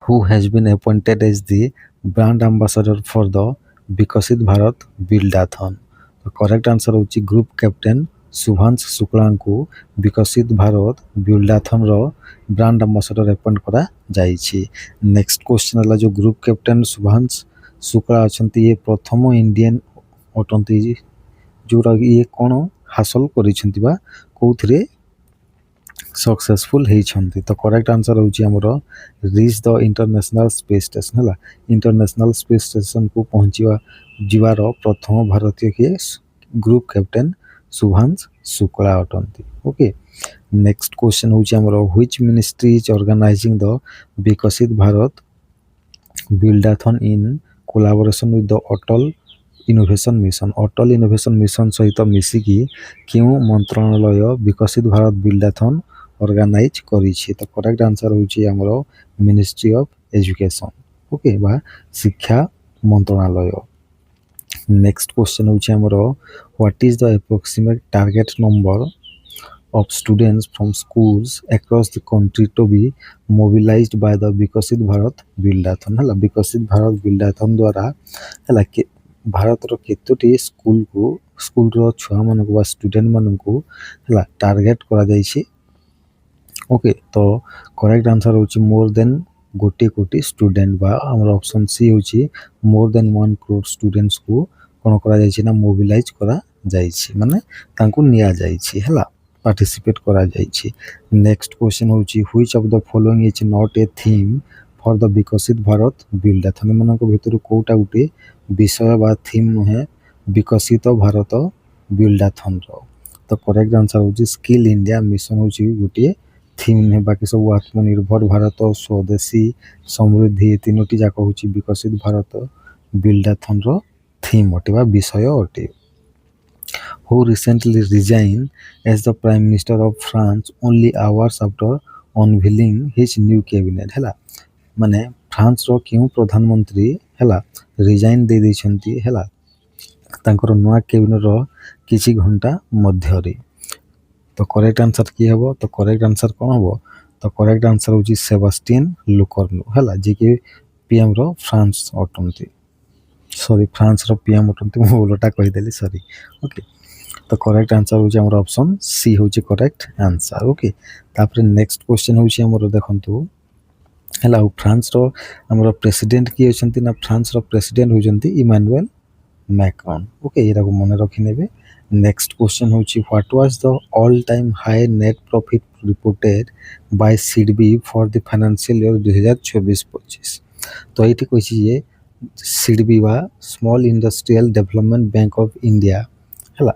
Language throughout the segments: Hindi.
who has been appointed as the brand ambassador for the Bikasit Bharat Buildathon? The correct answer होची ग्रुप कैप्टेन शुभांश शुक्ला को विकसित भारत बिल्डाथन रो ब्रांड ambassador अपॉइंट करा जाइछि। नेक्स्ट क्वेश्चन हला जो ग्रुप कैप्टेन शुभांश शुक्ला अछंती ये प्रथम इंडियन अटंती जोरा ये कोन हासिल करिसंती बा कोउथरे सक्सेसफुल हेइछंती। तो करेक्ट आंसर होची हमरो reach the international space station हला। इंटरनेशनल स्पेस स्टेशन को पहुंचीवा जीवार प्रथम भारतीय के ग्रुप कैप्टेन शुभांश शुक्ला अटंती। ओके नेक्स्ट क्वेश्चन होची हमरो which ministry is organising the Viksit Bharat buildathon in collaboration with the Atal innovation mission. Atal innovation mission सहित मिसिकी क्यों मंत्रालय विकसित भारत बिल्डाथन ऑर्गेनाइज करिछि। तो करेक्ट आंसर होची हमरो मिनिस्ट्री ऑफ एजुकेशन ओके बा शिक्षा मंत्रालय। नेक्स्ट क्वेश्चन होची हमरो what is the approximate target number of students from schools across the country to be mobilized by the विकसित भारत बिल्डाथन हला। विकसित भारत बिल्डाथन द्वारा हला के भारत रो केतोटी स्कूल रो छुआ मन को स्टूडेंट मन को हला टारगेट करा जाई छी। ओके तो करेक्ट आंसर होची मोर देन गोटी कोटी स्टूडेंट बा हमर ऑप्शन सी होची मोर देन 1 करोड़ स्टूडेंट्स को कोन करा जाई छी ना मोबिलाइज करा जाई छी माने तांको निया जाई छी हला पार्टिसिपेट करा जाई छी। नेक्स्ट क्वेश्चन होची which of the following is not a theme for the Viksit Bharat बिल्डाथन मन को भितर कोटा गुटे विषय बा थीम नहे विकसित भारत बिल्डाथन रो। तो करेक्ट आंसर होची स्किल इंडिया मिशन होची गुटे थीम ने बाकी सब आत्मनिर्भर भारत स्वदेशी समृद्धि तीनोटी जाक होची विकसित भारत बिल्डाथन रो थीम अटे विषय अटे। Who recently resigned as the Prime Minister of France only hours after unveiling his new cabinet हैला माने फ्रांस रो क्यों प्रधानमंत्री हैला रिजाइन दे दैछंती हैला तांकर नवा कैबिनेट रो किछि घंटा मध्य रे। तो करेक्ट आंसर की हबो तो करेक्ट आंसर कोन हबो तो करेक्ट आंसर होची सेबास्टियन लुकर्नो हैला जे कि पीएम रो फ्रांस अटंती सॉरी फ्रांस रो पीएम अटंती मो उल्टा कहि देली सॉरी। ओके तो करेक्ट आंसर होची हमर ऑप्शन सी होची करेक्ट आंसर। ओके तापर नेक्स्ट क्वेश्चन होची हमर देखंतु हैला फ्रांस रो हमर प्रेसिडेंट की अछंती ना फ्रांस रो प्रेसिडेंट होजंती इमानुएल मैक्रोन। ओके एरा को मने रखि नेबे। नेक्स्ट क्वेश्चन होची what was the all time high net profit reported by SIDBI for the financial year 2024-25। तो एठी कहछि जे सिडबी बा small industrial development bank of India हैला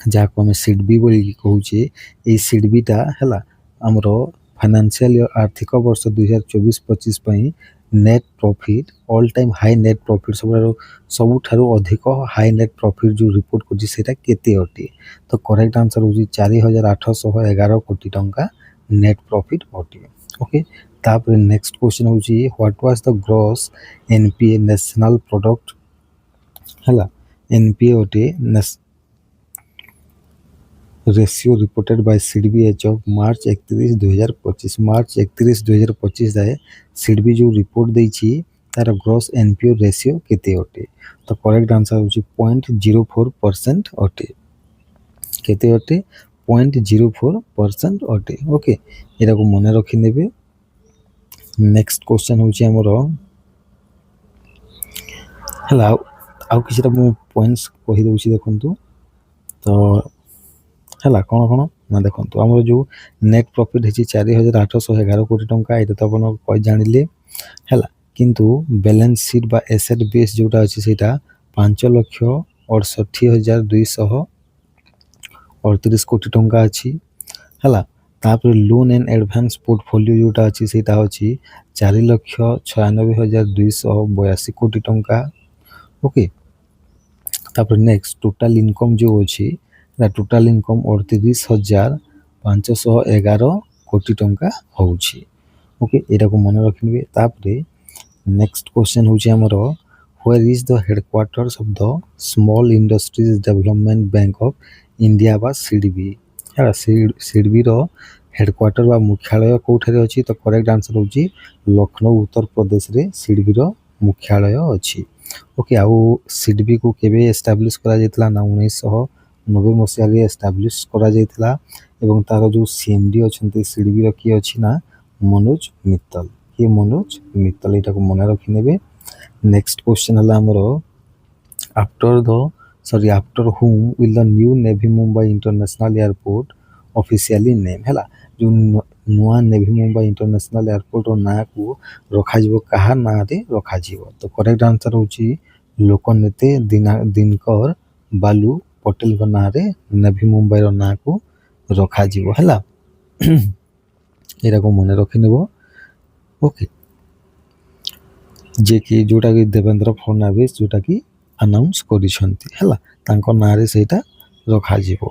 जाको हम सिडबी बोली कहूचे ए सिडबीटा हैला हमरो फाइनेंशियल ईयर आर्थिक वर्ष 2024-25 पई net profit all time high net profit सबुठारो अधिक हाई नेट प्रॉफिट जो रिपोर्ट करछि सेटा केते अटे। तो करेक्ट आंसर होछि 4811 कोटी टंका नेट प्रॉफिट अटे। ओके तापर नेक्स्ट क्वेश्चन होछि what was the gross NPA national product हैला एनपीए अटे ratio reported by SIDBI as of March 31 2025 March 31 2025 जाए सिडबी जो रिपोर्ट देछि तार ग्रॉस एनपीओ रेशियो केते अटे। तो करेक्ट आंसर होछि 0.04% अटे केते अटे 0.04% अटे। ओके एरा को मने रखि नेबे। नेक्स्ट क्वेश्चन होछि हमरो हला आउ किछटा मु पॉइंट्स कहि दोछि देखंतु तो हैला कोन कोन ना देखंतु हमर जो नेट प्रॉफिट हेछि 4811 कोटी टंका एटा तो अपन कहि जानिले हैला किंतु बैलेंस शीट बा एसेट बेस जोटा अछि सेटा 5,68,238 कोटी टंका अछि हैला तापर लोन एंड एडवांस पोर्टफोलियो जोटा अछि सेटा अछि 4,96,282 कोटी टंका। ओके तापर नेक्स्ट टोटल इनकम जो अछि टोटल इनकम 38,511 कोटी टंका होउछि। ओके एटा को मन रखिबे। तापरे नेक्स्ट क्वेश्चन होछि हमरो where is the headquarters of the small industries development bank of India बा सिडबी हैला सिडबी रो हेडक्वार्टर वा मुख्यालय कोठारे अछि तो करेक्ट आंसर होची लखनऊ उत्तर प्रदेश रे सिडबी रो मुख्यालय अछि। ओके आउ सिडबी को केबे एस्टाब्लिश करा जेतला ना 1990 मसिया रे एस्टाब्लिश करा जेतला एवं तार जो सीएमडी अछंती सिडबी रो की अछि ना मनोज मित्तल। ये मनोज मित्तल एटा को मने रखि नेबे। नेक्स्ट क्वेश्चन हला हमरो after whom will the new Navy Mumbai International Airport officially name हैला जो नुआ नेवी मुंबई इंटरनेशनल एयरपोर्ट रो ना को रखा जिवो कहा ना रे रखा जिवो तो करेक्ट आंसर होची लोकनेते दिनकर बालू पटेल को ना रे नेवी मुंबई रो ना को रखा जिवो हैला एरा को मने रखि नेबो। ओके जे कि जोटा कि देवेंद्र फडणवीस जोटा कि अनाउंस करिसंती हैला तांको नारे सेटा रखा जिवो।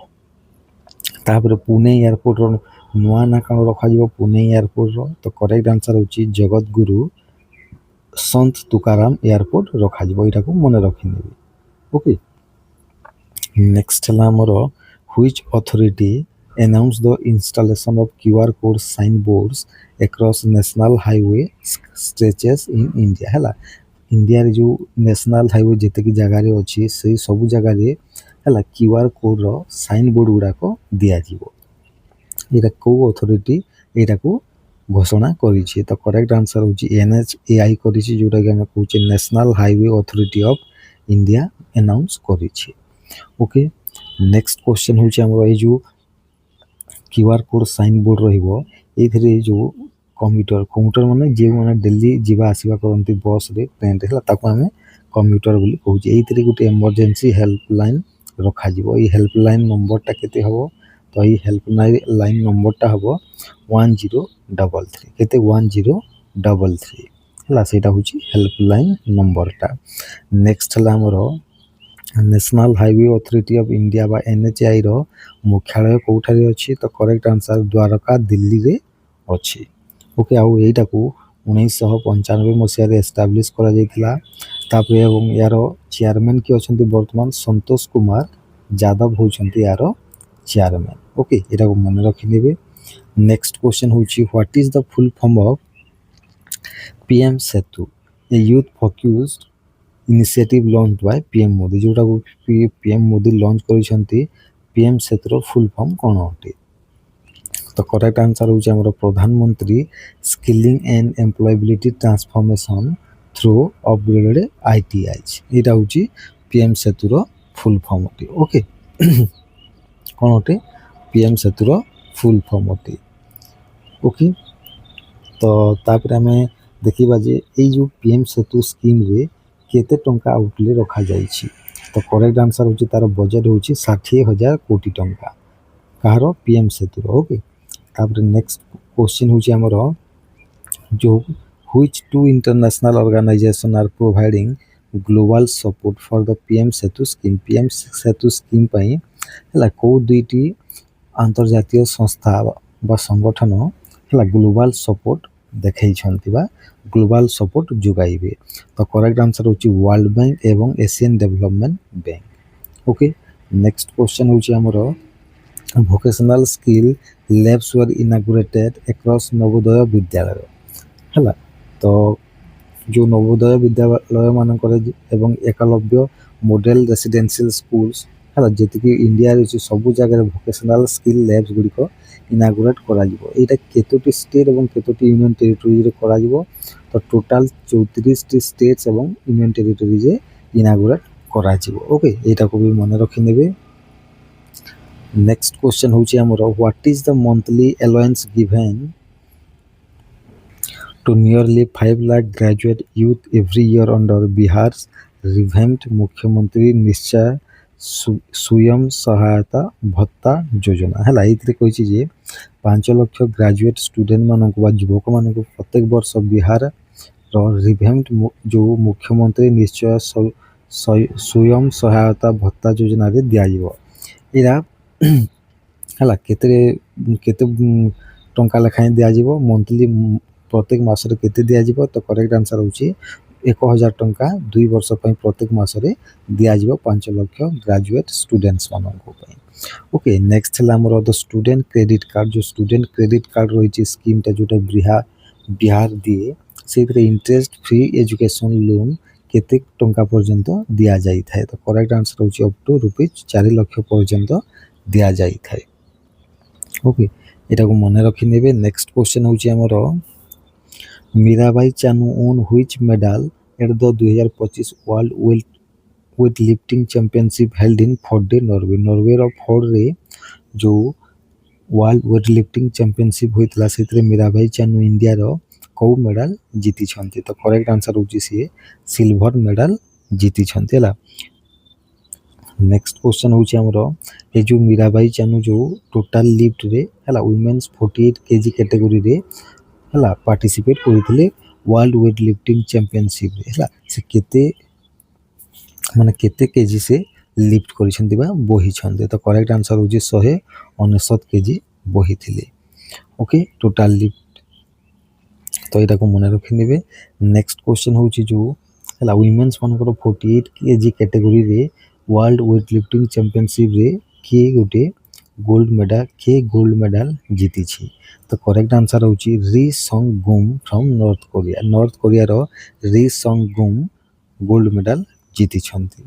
तापर पुणे एयरपोर्ट रो नुआ ना कण रखा जिवो पुणे एयरपोर्ट रो तो करेक्ट आंसर होची जगत गुरु संत तुकाराम एयरपोर्ट रखा जिवो एटा को मने रखि नेबे। ओके नेक्स्ट हला हमरो which authority announced the installation of QR code signboards across national highway stretches in India हैला इंडिया रे जो नेशनल हाईवे जेते की जगह रे अछि से सब जगह रे हैला क्यूआर कोड रो साइन बोर्ड गुडा को दिया जीवो एटा को अथॉरिटी एटा को घोषणा करि छी तो करेक्ट आंसर होची एनएचएआई करि छी जोटा कि हम कहू छी national highway authority of India announce करि छी। ओके नेक्स्ट क्वेश्चन होची हमरो ए जो क्यूआर कोड साइन बोर्ड रहिबो एथरे जो कम्यूटर माने जे माने दिल्ली जीवा आसीबा करंती बस रे ट्रेन रे ताको हमें कम्यूटर बोली कहू छी एथरे गुटे इमरजेंसी हेल्पलाइन रखा जिवो ई हेल्पलाइन नंबर टा केते हबो तो ई हेल्पलाइन नंबर टा हबो 1033 केते 1033 हला सेटा होची हेल्पलाइन नंबर टा। नेक्स्ट हला हमरो national highway authority of India बा एनएचएआई रो मुख्यालय कोठारे अछि तो करेक्ट आंसर द्वारका दिल्ली रे अछि। ओके आउ एटा को 1995 मसिया रे एस्टाब्लिश करा जायतिला तापर एवं यारो चेयरमैन की अछंती वर्तमान संतोष कुमार यादव होचंती यारो चेयरमैन। ओके एटा को मन रखि नेबे। नेक्स्ट क्वेश्चन होची what is the full form of PM Setu A youth focused initiative launch by PM Modi जोटा को PM Modi launch करिसंती PM Setu रो फुल फॉर्म कोन होते तो करेक्ट आंसर होची हमरो प्रधानमंत्री skilling and employability transformation through upgraded ITIs एटा होची पीएम सेतु रो फुल फॉर्म होते। ओके कोन होते पीएम सेतु रो फुल फॉर्म होते। ओके तो तापर हमें देखिबा जे ए जो पीएम सेतु स्कीम रे केते टंका आउटले रखा जाई छी तो करेक्ट आंसर होची तार बजट होची 60,000 कोटी टंका कारो पीएम सेतु रो। ओके तापर नेक्स्ट क्वेश्चन होची हमरो जो which two international organisations are providing global support for the PM Setu scheme पई हला को दुईटी अंतर्जातीय संस्था बा संगठन हला ग्लोबल सपोर्ट देखै छंती बा ग्लोबल सपोर्ट जुगाइबे तो करेक्ट आंसर होची वर्ल्ड बैंक एवं Asian development bank. Okay next question होची हमरो vocational skill labs were inaugurated across Navodaya Vidyalaya हला तो जो नवोदय विद्यालय मान करे एवं एकलव्य मॉडल रेसिडेंशियल स्कूल्स हला जेति कि इंडिया रे सब जगह vocational skill labs गुडी को इनागुरेट करा जिवो एटा केतोटी स्टेट एवं केतोटी यूनियन टेरिटरी रे करा जिवो तो टोटल 34 टी स्टेट्स एवं यूनियन टेरिटरी जे इनागुरेट करा जिवो। ओके एटा को भी मन रखि नेबे। नेक्स्ट क्वेश्चन होची हमरो what is the monthly allowance given to nearly 5 lakh graduate youth every year under Bihar's revamped Mukhyamantri Nishchay स्वयं सहायता भत्ता योजना है लाइक कोई चीज 5 लाख ग्रेजुएट स्टूडेंट मानक बा युवक मानक प्रत्येक वर्ष बिहार रो रिवैम्प्ड जो मुख्यमंत्री निश्चय स्वयं सहायता भत्ता योजना रे दिया जिवो एरा हला केते केते टंका लेखाय दिया जिवो मंथली प्रत्येक मास रे केते दिया जिवो तो करेक्ट आंसर होची 1000 टंका 2 वर्ष पई प्रत्येक मास रे दिया जिवो 5 लाख ग्रेजुएट स्टूडेंट्स मानक पई। ओके नेक्स्ट है आमर द स्टूडेंट क्रेडिट कार्ड जो स्टूडेंट क्रेडिट कार्ड रही स्कीमटा जोटा बिहार दिए से इंटरेस्ट फ्री एजुकेशन लोन केते टंका पर्यंत दिया जाई थाए तो करेक्ट आंसर होची अप टू ₹4,00,000 पर्यंत दिया जाई थाए ओके एटा को मन रखी नेबे नेक्स्ट क्वेश्चन होची हमरो Mirabai Chanu won which medal at the 2025 world weight lifting championship held in Forde Norway Norway रो फोर्ड रे जो वर्ल्ड वेट लिफ्टिंग चैंपियनशिप होइतला सेतरे मीराबाई चानू इंडिया रो कौ मेडल जीति छंती तो करेक्ट आंसर होची सी सिल्वर मेडल जीति छंती हला नेक्स्ट क्वेश्चन होची हमरो ए जो मीराबाई चानू जो टोटल लिफ्ट रे हला वुमेन्स 48 केजी कैटेगरी रे हला पार्टिसिपेट करथिले वर्ल्ड वेट लिफ्टिंग चैंपियनशिप रे हला से केते माने केते केजी से लिफ्ट करिसंती बा बोही छंदे तो करेक्ट आंसर होची 169 केजी बोही थिले ओके टोटल लिफ्ट तो एटा को मन रखि नेबे नेक्स्ट क्वेश्चन होची जो हला वुमेन्स मानकर 48 केजी कैटेगरी रे वर्ल्ड वेट लिफ्टिंग चैंपियनशिप रे के गोल्ड मेडल जीति छी तो करेक्ट आंसर होची री संग गुम फ्रॉम नॉर्थ कोरिया रो री संग गुम गोल्ड मेडल जीति छंती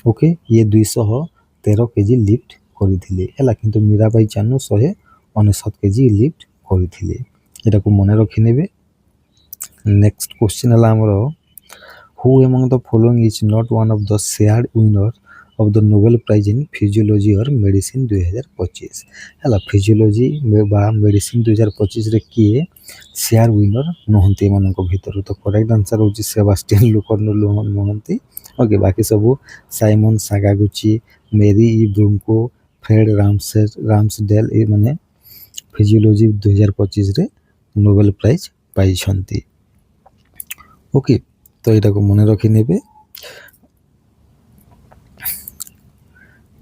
ओके ये 213 केजी लिफ्ट करिथिले हला किंतु मीराबाई चानू 169 केजी लिफ्ट करिथिले एटा को मन रखि नेबे नेक्स्ट क्वेश्चन हला हमरो who among the following is not one of the shared winner of the Nobel Prize in Physiology or Medicine 2025 हला फिजियोलॉजी बा मेडिसिन 2025 रे किए शेयर विनर नहंती मानक भीतर तो करेक्ट आंसर होची सेबास्टियन लुकर्नो नहंती ओके बाकी सब साइमन सागागुची मेरी ब्रूमको फ्रेड राम्सडेल ए माने फिजियोलॉजी 2025 रे नोबेल प्राइज पाई छंती ओके तो एटा को मन रखि नेबे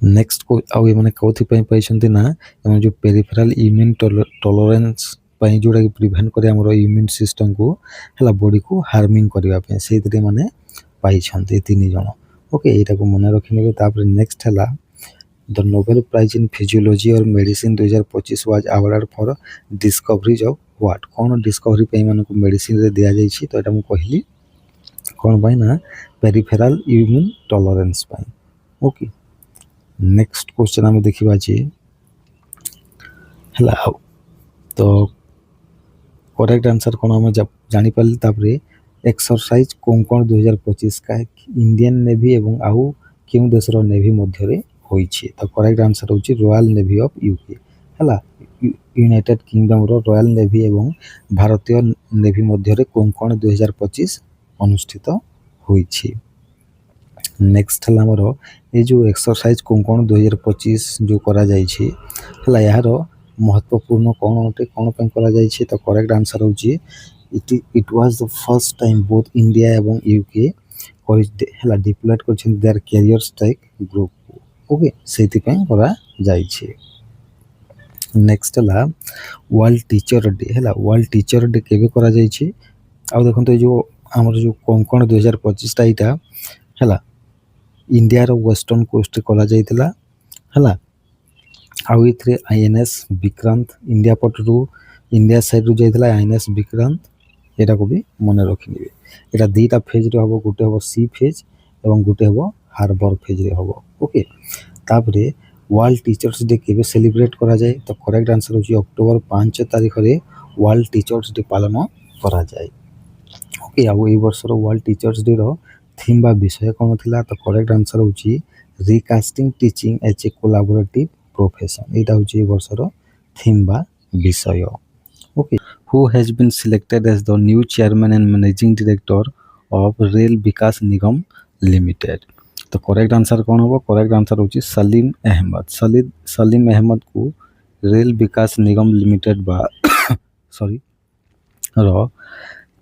नेक्स्ट को आउ माने कौथि पई पाइछंती ना एम जो पेरिफेरल इम्यून टॉलरेंस पई जोडा कि प्रिवेंट करे हमरो इम्यून सिस्टम को हला बॉडी को हार्मिंग करबा पे सेतरे माने पाइछंती तीन जण ओके एटा को मन रखि नेबे तापर नेक्स्ट हला the Nobel prize in physiology or medicine 2025 was awarded for discoveries of what कोन डिस्कवरी पे माने को मेडिसिन रे दिया जाई छी तो एटा मु कहली कोन पई ना पेरिफेरल इम्यून टॉलरेंस पई ओके नेक्स्ट क्वेश्चन हम देखिबा छी हला तो करेक्ट आंसर कोन हम जानि पाली तापरे एक्सरसाइज कोंकण 2025 का इंडियन नेवी एवं आउ केउ देशर नेवी मध्य रे होई छी तो करेक्ट आंसर होची रॉयल नेवी ऑफ यूके हला यूनाइटेड किंगडम रो रॉयल नेवी एवं भारतीय नेवी मध्य रे कोंकण 2025 अनुष्ठित होई छी नेक्स्ट हला हमरो ए जो एक्सरसाइज कोंकण 2025 जो करा जाई छी हला यार महत्वपूर्ण कोन होते कोन पे करा जाई छी तो करेक्ट आंसर होची it was the first time both India एवं यूके हला डिप्लॉयड करछन their carrier strike group okay सेति पे करा जाई छी नेक्स्ट हला वर्ल्ड टीचर डे हला वर्ल्ड टीचर डे केबे करा जाई छी आ देखन तो जो हमर जो कोंकण 2025 टा इटा हला इंडिया रो वेस्टर्न कोस्ट कला जाइतला हला आउ इथरे आईएनएस विक्रांत इंडिया पटरू इंडिया साइड रो जाइतला आईएनएस विक्रांत एटा को भी मन रखि नेबे एटा दुईटा फेज रे हबो गुटे हबो सी फेज एवं गुटे हबो हार्बर फेज रे हबो ओके तापरे वर्ल्ड टीचर्स डे केबे सेलिब्रेट करा जाय तो करेक्ट आंसर होची अक्टोबर 5 तारिख रे वर्ल्ड टीचर्स डे पालन करा जाय ओके आउ ए वर्ष रो वर्ल्ड टीचर्स डे रो थीम बा विषय कोन थिला तो करेक्ट आंसर होची recasting teaching as a collaborative profession एटा होची वर्ष रो थीम बा विषय okay who has been selected as the new chairman and managing director of rail Vikas Nigam limited तो करेक्ट आंसर कोन होबो करेक्ट आंसर होची सलीम अहमद को रेल विकास निगम लिमिटेड बा सॉरी रो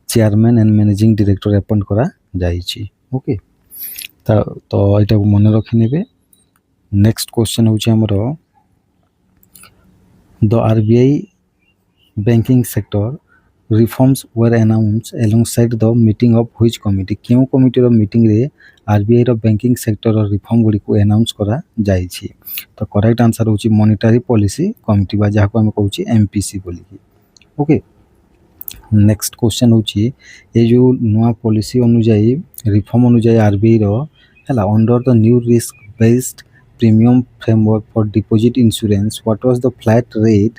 chairman and managing director appoint करा जाई छी ओके तो एटा को मन रखि नेबे नेक्स्ट क्वेश्चन होची हमरो the RBI banking sector reforms were announce alongside the meeting of which committee केउ कमिटी रो मीटिंग रे आरबीआई रो बैंकिंग सेक्टर रो रिफॉर्म गुडी को अनाउंस करा जाईछि तो करेक्ट आंसर होची मॉनेटरी पॉलिसी कमिटी बा जाहा को हम कहूची एमपीसी बोली ओके नेक्स्ट क्वेश्चन होची ए जो नवा पॉलिसी अनुଯାयी रिफॉर्म अनुଯାयी आरबीआई रो हला under the new risk based premium framework for deposit insurance what was the flat rate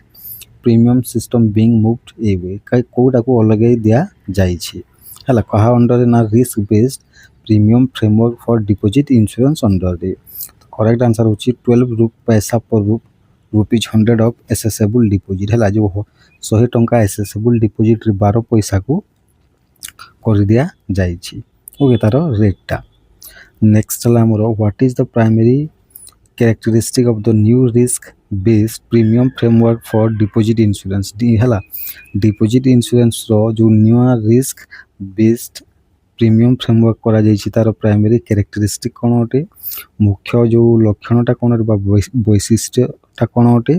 premium system being moved away कई कोडा को अलग दिया जाईछि हला कहा अंडर ना risk based premium framework for deposit insurance under रे करेक्ट आंसर होची 12 पैसा पर रुपीज 100 ऑफ एसेसेबल डिपॉजिट हला जो 100 टंका एसेसेबल डिपॉजिट रे 12 पैसा को कर दिया जाईछि ओके तारो रेटटा नेक्स्ट हला हमरो what is the primary characteristic of the new risk based premium framework for deposit insurance D हला डिपॉजिट इंश्योरेंस रो जो new risk based premium framework करा जाईछि तार प्राइमरी कैरेक्टरिस्टिक कोन होटे मुख्य जो लक्षणटा कोन बा वैशिष्ट्यटा कोन होटे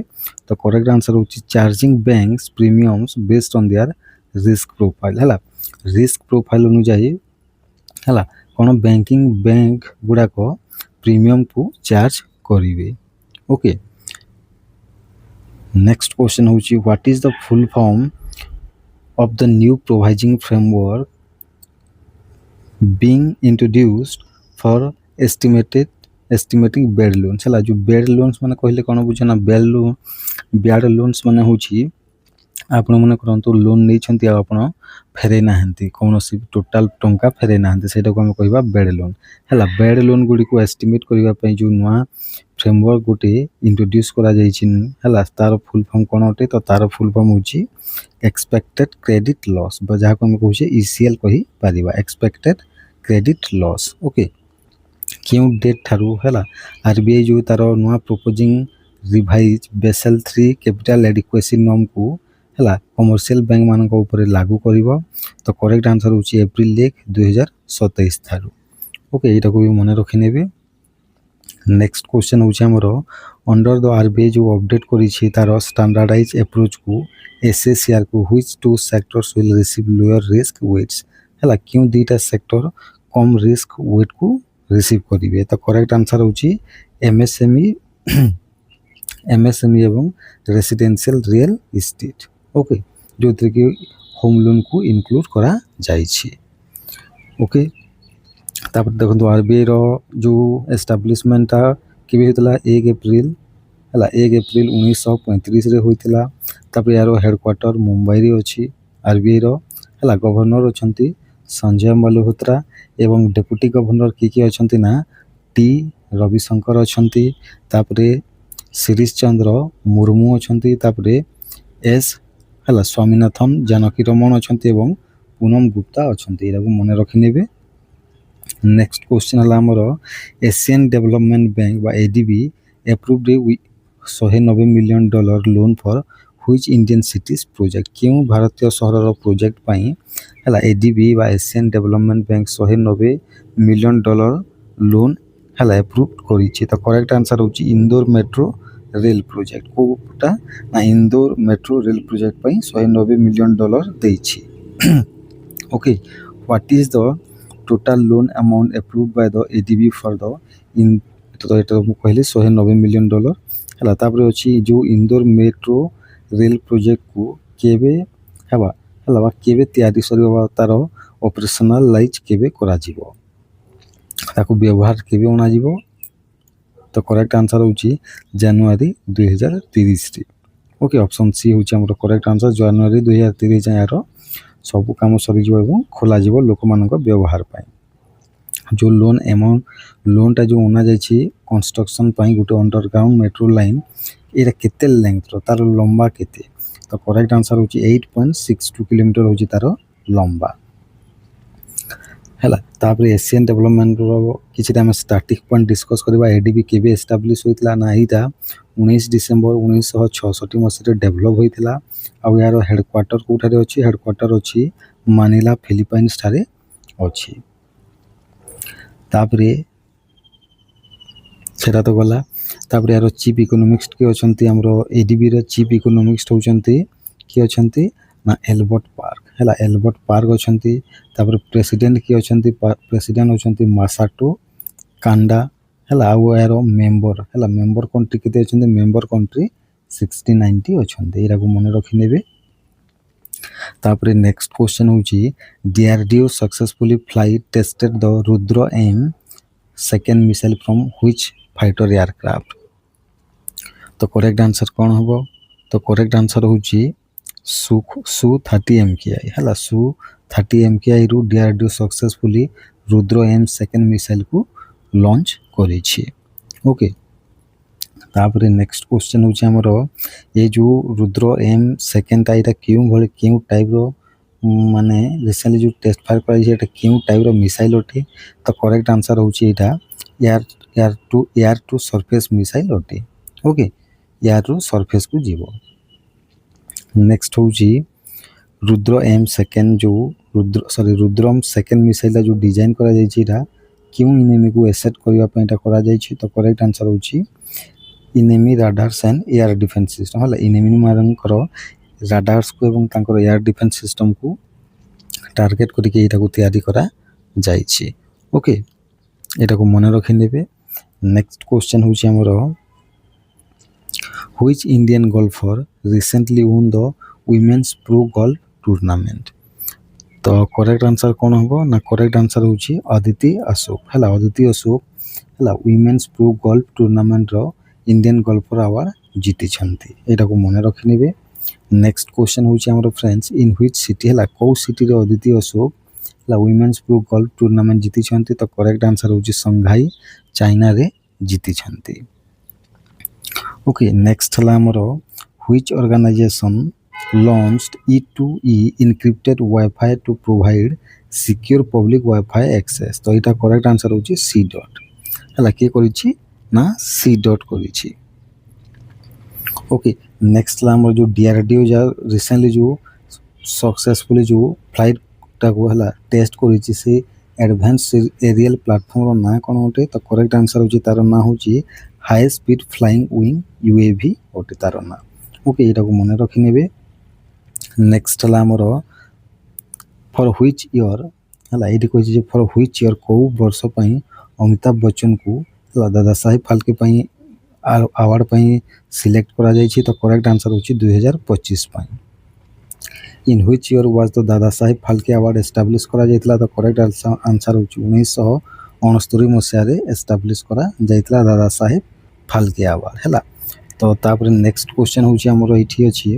तो करेक्ट आंसर होछि charging banks premiums based on their risk profile हला रिस्क प्रोफाइल अनुଯାयୀ हला कोन बैंकिंग बैंक गुडा को प्रीमियम को चार्ज करिवे ओके नेक्स्ट क्वेश्चन होची what is the full form of the new providing framework being introduced for estimating bed loan चला जो बेड लोन्स माने कहले कोन बुझना बेड लोन्स माने होची आपण मन करंतु लोन नै छंती आपण फेरे नाहंती कोनोसी टोटल टंका फेरे नाहंती सेटा को हम कहबा बेड लोन हला बेड लोन गुडी को एस्टिमेट करिवा पई जो नुवा फ्रेमवर्क गुटे इंट्रोड्यूस करा जाईछि हला तार फुल फॉर्म कोन होते तो तार फुल फॉर्म होछि एक्सपेक्टेड क्रेडिट लॉस बजा को हम कहूछे ईसीएल कहि पारिबा एक्सपेक्टेड क्रेडिट लॉस ओके क्यों डेट थारु हला आरबीआई जो तार नुवा proposing revise Basel 3 capital adequacy norm को हला कमर्शियल बैंक मान को ऊपर लागू करिवो तो करेक्ट आंसर होची अप्रैल 1 2027 थारु ओके एटा को भी मन रखि नेबे नेक्स्ट क्वेश्चन होची हमरो अंडर द आरबीआई जो अपडेट करी छी तार स्टैंडर्डाइज अप्रोच को एसएसीआर को which two sectors will receive lower risk weights हला क्यों दीटा सेक्टर कम रिस्क वेट को रिसीव करिवे तो करेक्ट आंसर होची एमएसएमई एवं रेसिडेंशियल रियल एस्टेट ओके जो कि होम लोन को इंक्लूड करा जाई छी ओके तापर देखो आरबीआई रो जो एस्टैब्लिशमेंट ता केबे होतला 1 अप्रैल हला 1 अप्रैल 1935 रे होइतला तापर यारो हेडक्वार्टर मुंबई रे अछि आरबीआई रो हला गवर्नर अछंती संजय मल्होत्रा एवं डेप्यूटी गवर्नर की अछंती ना टी रविशंकर अछंती तापरे शिरीष चंद्र मुर्मू अछंती तापरे एस हला स्वामीनाथन जानकी रमन अछंती एवं पूनम गुप्ता अछंती एरा को मन रखि नेबे नेक्स्ट क्वेश्चन हला हमरो एशियन डेवलपमेंट बैंक बा ADB approved $190 million loan for which Indian cities project क्यों भारतीय शहर रो प्रोजेक्ट पई हला एडीबी बा Asian development bank $190 million loan हला अप्रूव्ड करी छी तो करेक्ट आंसर होची इंदौर मेट्रो रेल प्रोजेक्ट कोटा ना इंदौर मेट्रो रेल प्रोजेक्ट पई $190 मिलियन देई छी okay what is the total loan amount approved by the ADB for the in तो एटा कहले $190 मिलियन हला तापर अछि जो इंदौर मेट्रो रेल प्रोजेक्ट को केबे हवा हला केबे तैयारी सरबा तार ऑपरेशनलाइज केबे करा जिवो ताको व्यवहार केबे ओना जिवो तो करेक्ट आंसर होची जनवरी 2030 रे ओके ऑप्शन सी होची हमर करेक्ट आंसर जनवरी 2030 जाय यार सब काम सरी जिवो एवं खोला जिवो लोक मानक व्यवहार पाई जो लोन अमाउंट लोनटा जो ओना जाय छी कंस्ट्रक्शन पाई गुटे अंडरग्राउंड मेट्रो लाइन एरा केते लेंथ रो तार लंबा केते तो करेक्ट आंसर होची 8.62 किलोमीटर होची तार लंबा हला तापर एशियन डेवलपमेंट रो किछि टाइम स्टैटिक पॉइंट डिस्कस करबा एडीबी केबे एस्टैब्लिश होइतला ना हिता 19 डिसेंबर 1966 मसिरे डेवलप होइतला आ यार हेडक्वार्टर कोठारे अछि हेडक्वार्टर अछि मानिला फिलिपाइंस थारे अछि तापरे सेटा तो गला तापरे यार चीफ इकोनॉमिस्ट के अछंती हमरो एडीबी रो चीफ इकोनॉमिस्ट होचंती की अछंती ना एल्बर्ट पार्क ହେଲା ଏଲବର୍ଟ ପାର୍କ ଅଛନ୍ତି। ତାପରେ ପ୍ରେସିଡେଣ୍ଟ କିଏ ଅଛନ୍ତି, ପ୍ରେସିଡେଣ୍ଟ ଅଛନ୍ତି ମାସାଟୋ କାଣ୍ଡା ହେଲା। ଆଉ ଏହାର ମେମ୍ବର ହେଲା, ମେମ୍ବର କଣ୍ଟ୍ରି କେତେ ଅଛନ୍ତି, ମେମ୍ବର କଣ୍ଟ୍ରି 69ଟି ଅଛନ୍ତି, ଏଇଟାକୁ ମନେ ରଖିନେବେ। ତାପରେ ନେକ୍ସଟ କ୍ୱେଶ୍ଚନ ହେଉଛି DRDO successfully flight tested the Rudra M second missile from which fighter aircraft. ତ କରେକ୍ଟ ଆନ୍ସର କ'ଣ ହେବ, ତ କରେକ୍ଟ ଆନ୍ସର ହେଉଛି Su-30 MKI ହେଲା। Su-30 MKI ରୁ DRDO successfully Rudra M second ମିସାଇଲ୍କୁ ଲଞ୍ଚ କରିଛି। ଓକେ, ତାପରେ ନେକ୍ସଟ କ୍ୱେଶ୍ଚନ ହେଉଛି ଆମର ଏ ଯେଉଁ ରୁଦ୍ର ଏମ୍ ସେକେଣ୍ଡଟା ଏଇଟା କେଉଁ ଟାଇପ୍ର ମାନେ ରିସେଣ୍ଟଲି ଯେଉଁ ଟେଷ୍ଟ ଫାୟାର କରାଯାଇଛି ଏଇଟା କେଉଁ ଟାଇପ୍ର ମିସାଇଲ୍ ଅଟେ। ତ କରେକ୍ଟ ଆନ୍ସର ହେଉଛି ଏଇଟା ଏୟାର ଟୁ ସରଫେସ୍ ମିସାଇଲ୍ ଅଟେ। ଓକେ, ଏୟାରରୁ ସରଫେସ୍କୁ ଯିବ। ନେକ୍ସଟ ହେଉଛି ରୁଦ୍ର ଏମ୍ ସେକେଣ୍ଡ ଯେଉଁ ରୁଦ୍ରମ ସେକେଣ୍ଡ ମିସାଇଲ୍ଟା ଯେଉଁ ଡିଜାଇନ୍ କରାଯାଇଛି ଏଇଟା କେଉଁ ଇନେମିକୁ ଏସେଟ୍ କରିବା ପାଇଁ ଏଇଟା କରାଯାଇଛି। ତ କରେକ୍ଟ ଆନ୍ସର ହେଉଛି ଇନେମି radars and air defence system ହେଲା। ଇନେମିମାନଙ୍କର ରାଡାର୍ସକୁ ଏବଂ ତାଙ୍କର ଏୟାର ଡିଫେନ୍ସ ସିଷ୍ଟମ୍କୁ ଟାର୍ଗେଟ୍ କରିକି ଏଇଟାକୁ ତିଆରି କରାଯାଇଛି। ଓକେ, ଏଇଟାକୁ ମନେ ରଖିନେବେ। ନେକ୍ସଟ କ୍ୱେଶ୍ଚନ ହେଉଛି ଆମର Which Indian golfer recently won the Women's Pro Golf Tournament? ତ କରେକ୍ଟ ଆନ୍ସର କ'ଣ ହେବ ନା କରେକ୍ଟ ଆନ୍ସର ହେଉଛି ଅଦିତି ଅଶୋକ ହେଲା। ଅଦିତି ଅଶୋକ ହେଲା ୱିମେନ୍ସ ପ୍ରୋ ଗଲ୍ଫ ଟୁର୍ଣ୍ଣାମେଣ୍ଟର ଇଣ୍ଡିଆନ୍ ଗଲ୍ଫର ଆୱାର୍ଡ଼ ଜିତିଛନ୍ତି, ଏଇଟାକୁ ମନେ ରଖିନେବେ। ନେକ୍ସଟ କ୍ୱେଶ୍ଚନ ହେଉଛି ଆମର ଫ୍ରେଣ୍ଡସ୍ ଇନ୍ ହ୍ୱିଚ୍ ସିଟି ହେଲା, କେଉଁ ସିଟିରେ ଅଦିତି ଅଶୋକ ହେଲା ୱିମେନ୍ସ ପ୍ରୋ ଗଲ୍ଫ ଟୁର୍ଣ୍ଣାମେଣ୍ଟ ଜିତିଛନ୍ତି। ତ କରେକ୍ଟ ଆନ୍ସର ହେଉଛି ସଂଘାଇ ଚାଇନାରେ ଜିତିଛନ୍ତି। ଓକେ, ନେକ୍ସଟ ହେଲା ଆମର which organisation launched E2E encrypted Wi-Fi to provide secure public Wi-Fi access। ତ ଏଇଟା କରେକ୍ଟ ଆନ୍ସର ହେଉଛି ସି ଡଟ୍ ହେଲା। କିଏ କରିଛି ନା ସି ଡଟ୍ କରିଛି। ଓକେ, ନେକ୍ସଟ ହେଲା ଆମର ଯେଉଁ ଡିଆରଡିଓ ଯାହା ରିସେଣ୍ଟଲି ଯେଉଁ ସକ୍ସେସଫୁଲି ଯେଉଁ ଫ୍ଲାଇଟ୍ଟାକୁ ହେଲା ଟେଷ୍ଟ କରିଛି ସେ ଆଡ଼ଭାନ୍ସ ଏରିଆଲ ପ୍ଲାଟଫର୍ମର ନାଁ କ'ଣ ଅଟେ। ତ କରେକ୍ଟ ଆନ୍ସର ହେଉଛି ତାର ନାଁ ହେଉଛି high speed flying wing UAV ଅଟେ ତାର ନାଁ। ଓକେ, ଏଇଟାକୁ ମନେ ରଖିନେବେ। ନେକ୍ସଟ ହେଲା ଆମର ଫର୍ ହ୍ୱିଚ୍ ଇୟର୍ ହେଲା, ଏଇଠି କହିଛି ଯେ ଫର୍ ହ୍ୱିଚ୍ ଇୟର୍ କେଉଁ ବର୍ଷ ପାଇଁ ଅମିତାଭ ବଚ୍ଚନକୁ ହେଲା ଦାଦା ସାହେବ ଫାଲକେ ପାଇଁ ଆୱାର୍ଡ଼ ପାଇଁ ସିଲେକ୍ଟ କରାଯାଇଛି। ତ କରେକ୍ଟ ଆନ୍ସର ହେଉଛି 2025 ପାଇଁ। In which year was the ଦାଦା ସାହେବ ଫାଲକେ ଆୱାର୍ଡ଼ ଏଷ୍ଟାବ୍ଲିଶ୍ କରାଯାଇଥିଲା। ତ କରେକ୍ଟ ଆନ୍ସର ହେଉଛି 1969 ମସିହାରେ ଏଷ୍ଟାବ୍ଲିଶ୍ କରାଯାଇଥିଲା ଦାଦା ସାହେବ ଫାଲକେ ଆୱାର୍ଡ଼ ହେଲା। ତ ତାପରେ ନେକ୍ସଟ କ୍ୱେଶ୍ଚନ ହେଉଛି ଆମର ଏଇଠି ଅଛି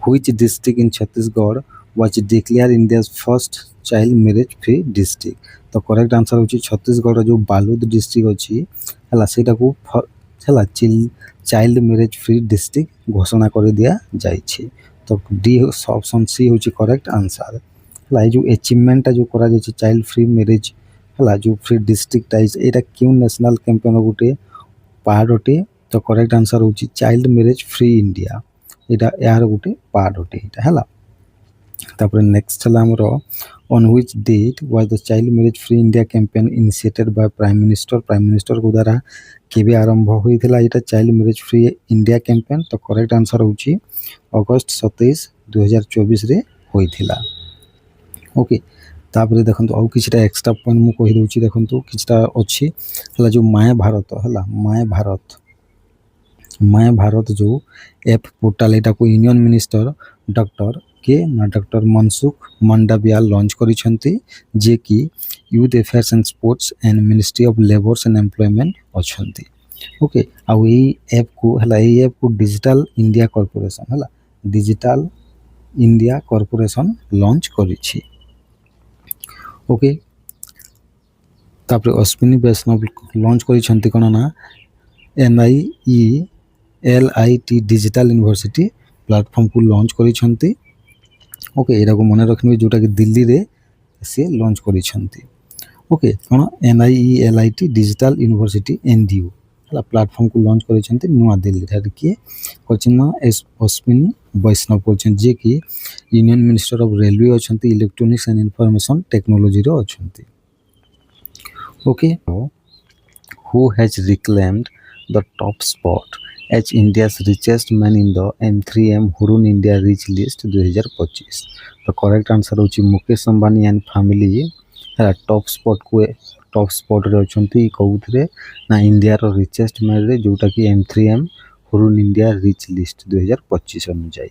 Which district in Chhattisgarh was declared India's first child marriage free district? ତ କରେକ୍ଟ ଆନ୍ସର ହେଉଛି ଛତିଶଗଡ଼ର ଯେଉଁ ବାଲୁଦ ଡିଷ୍ଟ୍ରିକ୍ଟ ଅଛି ହେଲା ସେଇଟାକୁ ହେଲା ଚାଇଲ୍ଡ ମ୍ୟାରେଜ୍ ଫ୍ରି ଡିଷ୍ଟ୍ରିକ୍ଟ ଘୋଷଣା କରିଦିଆଯାଇଛି। ତ ଡି ଅପସନ୍ ସି ହେଉଛି କରେକ୍ଟ ଆନ୍ସର ହେଲା। ଏଇ ଯେଉଁ ଆଚିଭମେଣ୍ଟଟା ଯେଉଁ କରାଯାଇଛି ଚାଇଲ୍ଡ ଫ୍ରି ମ୍ୟାରେଜ୍ ହେଲା ଯେଉଁ ଫ୍ରି ଡିଷ୍ଟ୍ରିକ୍ଟଟା ଏଇଟା କେଉଁ ନ୍ୟାସନାଲ୍ କ୍ୟାମ୍ପେନ୍ର ଗୋଟେ ପାର୍ଟ ଅଟେ। ତ କରେକ୍ଟ ଆନ୍ସର ହେଉଛି ଚାଇଲ୍ଡ ମ୍ୟାରେଜ୍ ଫ୍ରି ଇଣ୍ଡିଆ, ଏଇଟା ଏହାର ଗୋଟେ ପାର୍ଟ ଅଟେ ଏଇଟା ହେଲା। ତାପରେ ନେକ୍ସଟ ହେଲା ଆମର on which date was the child marriage free India campaign initiated by prime minister. Prime ମିନିଷ୍ଟରଙ୍କ ଦ୍ୱାରା କେବେ ଆରମ୍ଭ ହୋଇଥିଲା ଏଇଟା child marriage free India campaign. ତ କରେକ୍ଟ ଆନ୍ସର ହେଉଛି ଅଗଷ୍ଟ 27, 2024ରେ ହୋଇଥିଲା। ଓକେ, ତାପରେ ଦେଖନ୍ତୁ ଆଉ କିଛିଟା ଏକ୍ସଟ୍ରା ପଏଣ୍ଟ ମୁଁ କହିଦେଉଛି। ଦେଖନ୍ତୁ କିଛିଟା ଅଛି ହେଲା ଯେଉଁ ମାଏ ଭାରତ ହେଲା, ମାଏ ଭାରତ ଯେଉଁ ଏପ୍ ପୋର୍ଟାଲ ଏଇଟାକୁ union minister doctor Mansukh Mandaviya launch କରିଛନ୍ତି, ଯିଏକି youth affairs and sports and ministry of labours and employment ଅଛନ୍ତି। ଓକେ, ଆଉ ଏଇ ଏପ୍କୁ ହେଲା ଏଇ ଏପ୍କୁ ଡିଜିଟାଲ ଇଣ୍ଡିଆ କର୍ପୋରେସନ୍ ହେଲା ଡିଜିଟାଲ ଇଣ୍ଡିଆ କର୍ପୋରେସନ୍ ଲଞ୍ଚ କରିଛି। ଓକେ, ତାପରେ ଅଶ୍ୱିନୀ ବୈଷ୍ଣବ ଲଞ୍ଚ କରିଛନ୍ତି କ'ଣ ନା NIELIT ଡିଜିଟାଲ ୟୁନିଭର୍ସିଟି ପ୍ଲାଟଫର୍ମକୁ ଲଞ୍ଚ କରିଛନ୍ତି। ଓକେ, ଏଇଟାକୁ ମନେ ରଖିନେବେ ଯେଉଁଟାକି ଦିଲ୍ଲୀରେ ସିଏ ଲଞ୍ଚ କରିଛନ୍ତି। ଓକେ, କ'ଣ NIELIT ଡିଜିଟାଲ ୟୁନିଭର୍ସିଟି NDU ହେଲା ପ୍ଲାଟଫର୍ମକୁ ଲଞ୍ଚ କରିଛନ୍ତି ନୂଆଦିଲ୍ଲୀରେ। ଏଠି କିଏ କରିଛନ୍ତି ନା ଅଶ୍ୱିନୀ ବୈଷ୍ଣବ କରିଛନ୍ତି, ଯିଏକି ୟୁନିୟନ ମିନିଷ୍ଟର ଅଫ୍ ରେଲୱେ ଅଛନ୍ତି, ଇଲେକ୍ଟ୍ରୋନିକ୍ସ ଆଣ୍ଡ ଇନଫର୍ମେସନ୍ ଟେକ୍ନୋଲୋଜିର ଅଛନ୍ତି। Okay, who has reclaimed the top spot as India's richest man in the M3M Hurun India rich list 2025। तो करेक्ट आंसर होची Mukesh Ambani and family top spot रे अछंती कोउथरे ना इंडिया रो रिचेस्ट मैन रे जोटा कि M3M Hurun India rich list 2025 अनुसार।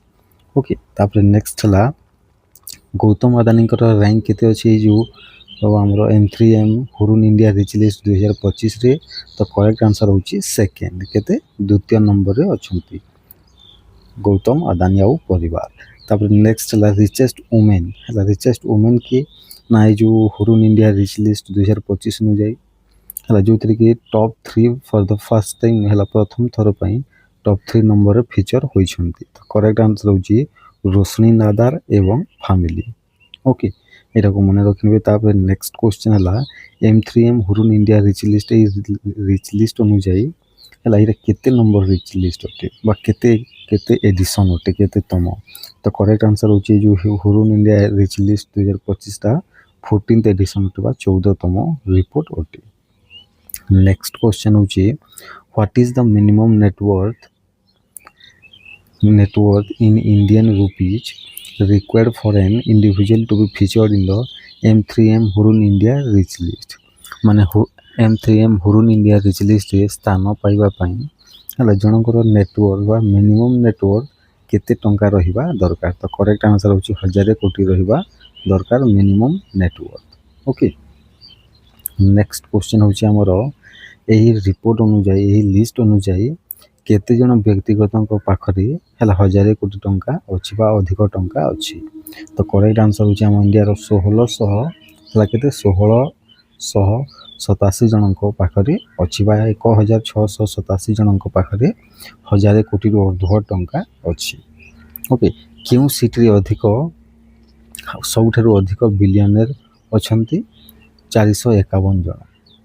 ओके तापर नेक्स्ट हला गौतम अदानी रैंक केते अछि जो तो आमर M3M Hurun India rich list 2025 रे। तो करेक्ट आंसर होची सेकेंड केते द्वितीय नंबर रे अछंती गौतम अदानी आउ परिवार। तापर नेक्स्ट हला रिचेस्ट वुमेन की ना जो हुरुन इंडिया रिच लिस्ट 2025 नु जाई हला जो तरी की top 3 for the first time हला प्रथम थर पई टॉप 3 नंबर रे फीचर होई छंती। तो करेक्ट आंसर होची रोशनी नादार एवं फैमिली। ओके एटा को मन रखिबे। तापर नेक्स्ट क्वेश्चन हला M3M Hurun India rich list अनुसार हला इरा केते नंबर रिच लिस्ट होते बा केते केते एडिशन होते केते तम। तो करेक्ट आंसर होची जो हुरुन इंडिया रिच लिस्ट 2025 ता 14th एडिशन होते बा 14 तम रिपोर्ट होते। नेक्स्ट क्वेश्चन होची what is the minimum net worth in Indian rupees required for an individual to be featured in the M3M Hurun India rich list. माने M3M Hurun India rich list रे स्थान पाइबा पई हला जनकर नेटवर्क बा मिनिमम नेटवर्क केते टंका रहिबा दरकार। तो करेक्ट आंसर होची 1000 कोटी रहिबा दरकार minimum network. Okay next question होची हमरो एही रिपोर्ट अनुसार एही लिस्ट अनुसार केते जन व्यक्तिगत पाखरे हला 1000 कोटी टंका अछि बा अधिक टंका अछि। तो करेक्ट आंसर होची हम इंडिया रो 1600 हला केते 1687 जन पाखरे अछि बा 1687 जन पाखरे 1000 कोटी रो अर्ध टंका अछि। ओके क्यों सिटी अधिक सबठारु अधिक बिलियनर अछंती 451 जन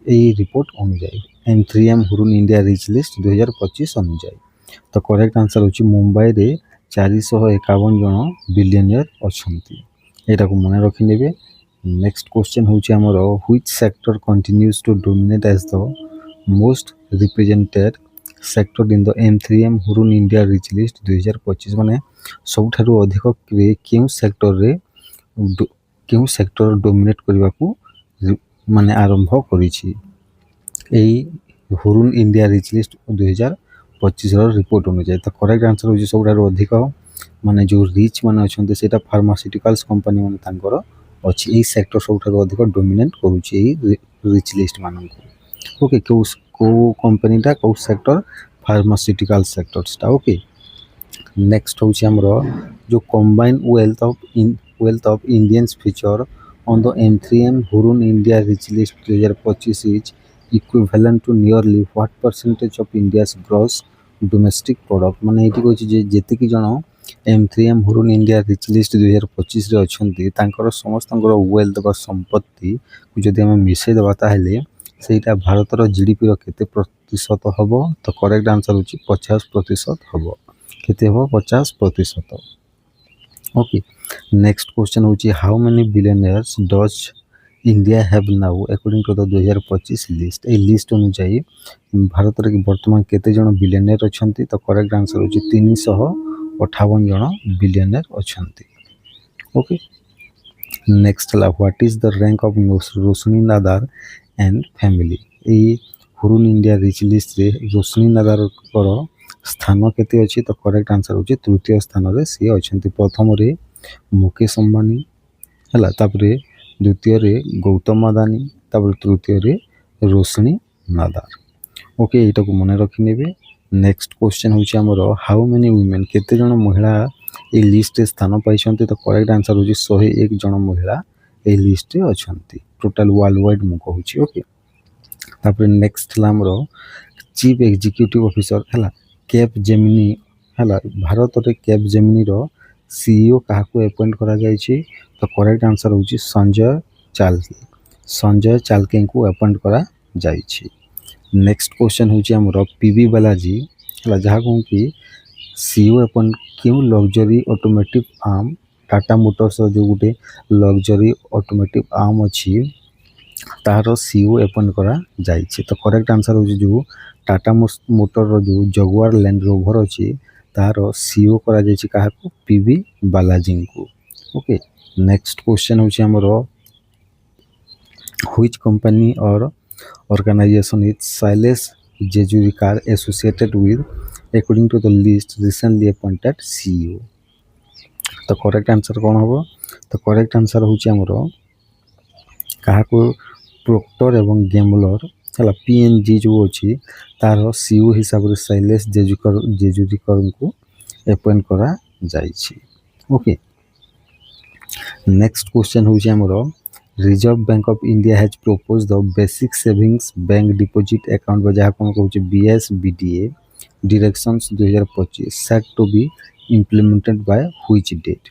एही रिपोर्ट अनुसार M3M Hurun India rich list 2025 अनुसार। तो करेक्ट आंसर होची मुंबई रे 451 जन बिलियनर अछंती एटा को मन रखि नेबे। नेक्स्ट क्वेश्चन होची हमरो which sector continues to dominate as the most represented sector in the M3M Hurun India rich list 2025। माने सबठारु अधिक केउ सेक्टर डोमिनेट करबा को माने आरंभ करिछि एई हुरुन इंडिया रिच लिस्ट 2025 रो रिपोर्ट अनुसार। तो करेक्ट आंसर होची सबठारु अधिक माने जो रिच माने अछन्ते सेटा फार्मास्यूटिकल्स कंपनी माने तांकर अछि एई सेक्टर सबठारु अधिक डोमिनेट करूछि एई रिच लिस्ट मानन। ओके को कंपनीटा को सेक्टर फार्मास्यूटिकल सेक्टर्स ता। ओके नेक्स्ट होची हमरो जो combine wealth of Indians feature on the M3M Hurun India rich list 2025 is equivalent to nearly what percentage of India's gross domestic product. माने एटी कहछि जे जेते कि जण M3M Hurun India rich list 2025 रे अछंती तांकर समस्तंकर वेल्थ बा संपत्ति को जदि हम मिसे दबा ताहेले सेटा भारत रो जीडीपी रो केते प्रतिशत हबो। तो करेक्ट आंसर होची 50% हबो केते हबो 50%। ओके नेक्स्ट क्वेश्चन होची how many billionaires does India have now according to the 2025 list. ए लिस्ट अनुसार भारत रे वर्तमान केते जण बिलियनर अछंती। तो करेक्ट आंसर होची 358 जण बिलियनर अछंती। ओके नेक्स्ट ला what is the rank of Roshni Nadar and family. ए हुरुन इंडिया रिच लिस्ट रे रोशनी नादार कर स्थान केते अछि। तो करेक्ट आंसर होची तृतीय स्थान रे से अछंती। प्रथम रे मुकेश अंबानी हला तापरे द्वितीय रे गौतम अदानी तापर तृतीय रे रोशनी नादार। ओके एटा को मन रखि नेबे। नेक्स्ट क्वेश्चन होची हमरो हाउ मेनी वुमेन केते जण महिला ए लिस्ट रे स्थान पाइछंती। तो करेक्ट आंसर होची 101 जण महिला ए लिस्ट रे अछंती टोटल वर्ल्ड वाइड मु कहूची। ओके तापर नेक्स्ट ला हमरो चीफ एग्जीक्यूटिव ऑफिसर हला कैप जेमिनी हला भारत रे कैप जेमिनी रो सीईओ काहाको अपॉइंट करा जायछि। तो करेक्ट आंसर होची संजय चालके को अपॉइंट करा जायछि। नेक्स्ट क्वेश्चन होची हमरो पीवी बालाजी हला जहा को कि सीईओ अपॉइंट क्यों luxury automotive arm Tata Motors जो गुटे लग्जरी ऑटोमोटिव आर्म अछि तारो सीईओ अपॉइंट करा जायछि। तो करेक्ट आंसर होची जो टाटा मोटर जो जगुआर लैंड रोवर अच्छी तार सीईओ करा जायछि काहाकू पीवी बालाजी को। ओके नेक्स्ट क्वेश्चन होछि हमर व्हिच कंपनी और organization is Silas Jejurikar associated with according to the list recently appointed CEO। तो करेक्ट आंसर कौन हम? तो करेक्ट आंसर हूँ क्या प्रोक्टर एवं गैम्बलर है पीएनजी जो अच्छी तार सीईओ हिसाब से शैलेश जेजुरीकर को अपॉइंट करा जाइछि। ओके नेक्स्ट क्वेश्चन हूँ हमर reserve bank of India has propose the basic savings bank deposit account जहाँ कौन कहूँ BSBDA directions 2025 set to be implemented by which date.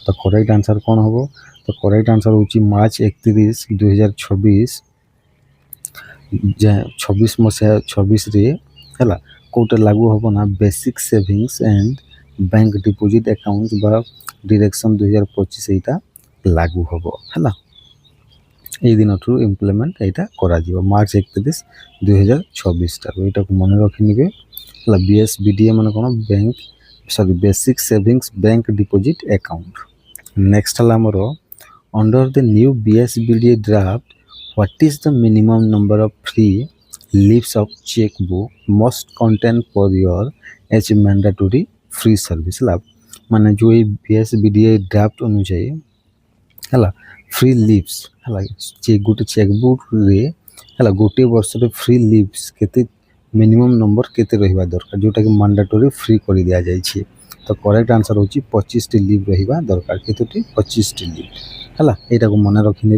तो करेक्ट आंसर कौन हम? तो करेक्ट आंसर हूँ मार्च 31 2026 26 मसीहा 26 है कौटे लागू हम ना basic savings and bank deposit account बा डायरेक्शन 2025 यहाँ लागू हम है ये दिन इम्प्लीमेंट यहाँ करा मार्च 31 2026 टाइम को मन रखिनिबे है BSBDA मान कौन bank sorry basic savings bank deposit account. Next है आमर under the new BSBDA draft what is the minimum number of free leaves of cheque book must contain for your age mandatory free service माने जो ये BSBDA ड्राफ्ट अनुसार है फ्री लीव्स है गोटे चेकबुक रे है गोटे वर्ष फ्री लीव्स केते मिनिमम नंबर केते रहिबा दरकार जोटा कि मैंडेटरी फ्री कर दिया जाइए। तो करेक्ट आंसर हूँ 25 टी लीव रहिबा दरकार केतोटी 25 टी लीव है यहाँ को मन रखिने।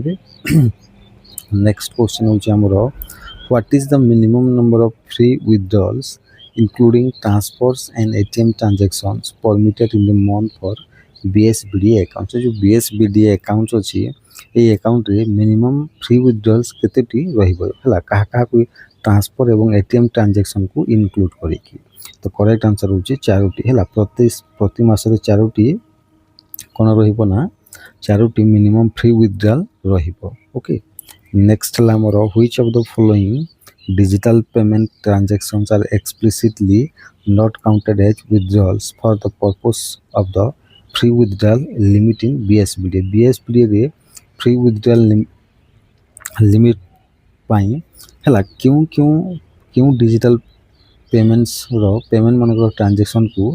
नेक्स्ट क्वेश्चन हूँ हमर what is the minimum number of free withdrawals including transfers and ATM transactions permitted in the month for BSBDA account. जो BSBDA अकाउंट अच्छी ये अकाउंट रे मिनिमम फ्री विथड्रॉल्स केतेटी रहिबो है कहा ट्रांसफर एवं ATM ट्रांजैक्शन को इनक्लूड करिकी। तो करेक्ट आंसर हूँ 4टी है प्रति मासरे 4टी कौन रहा 4टी मिनिमम फ्री विथड्रॉल रहिबो। ओके नेक्स्ट है आमर which of the following digital payment transactions are explicitly not counted as withdrawals for the purpose of the free withdrawal limit in BSBDA। BSBDA रे फ्री विथड्रॉल लिमिट पाई है क्यों क्यों क्यों डिजिटल पेमेंट्स रो पेमेंट मन ट्रांजैक्शन को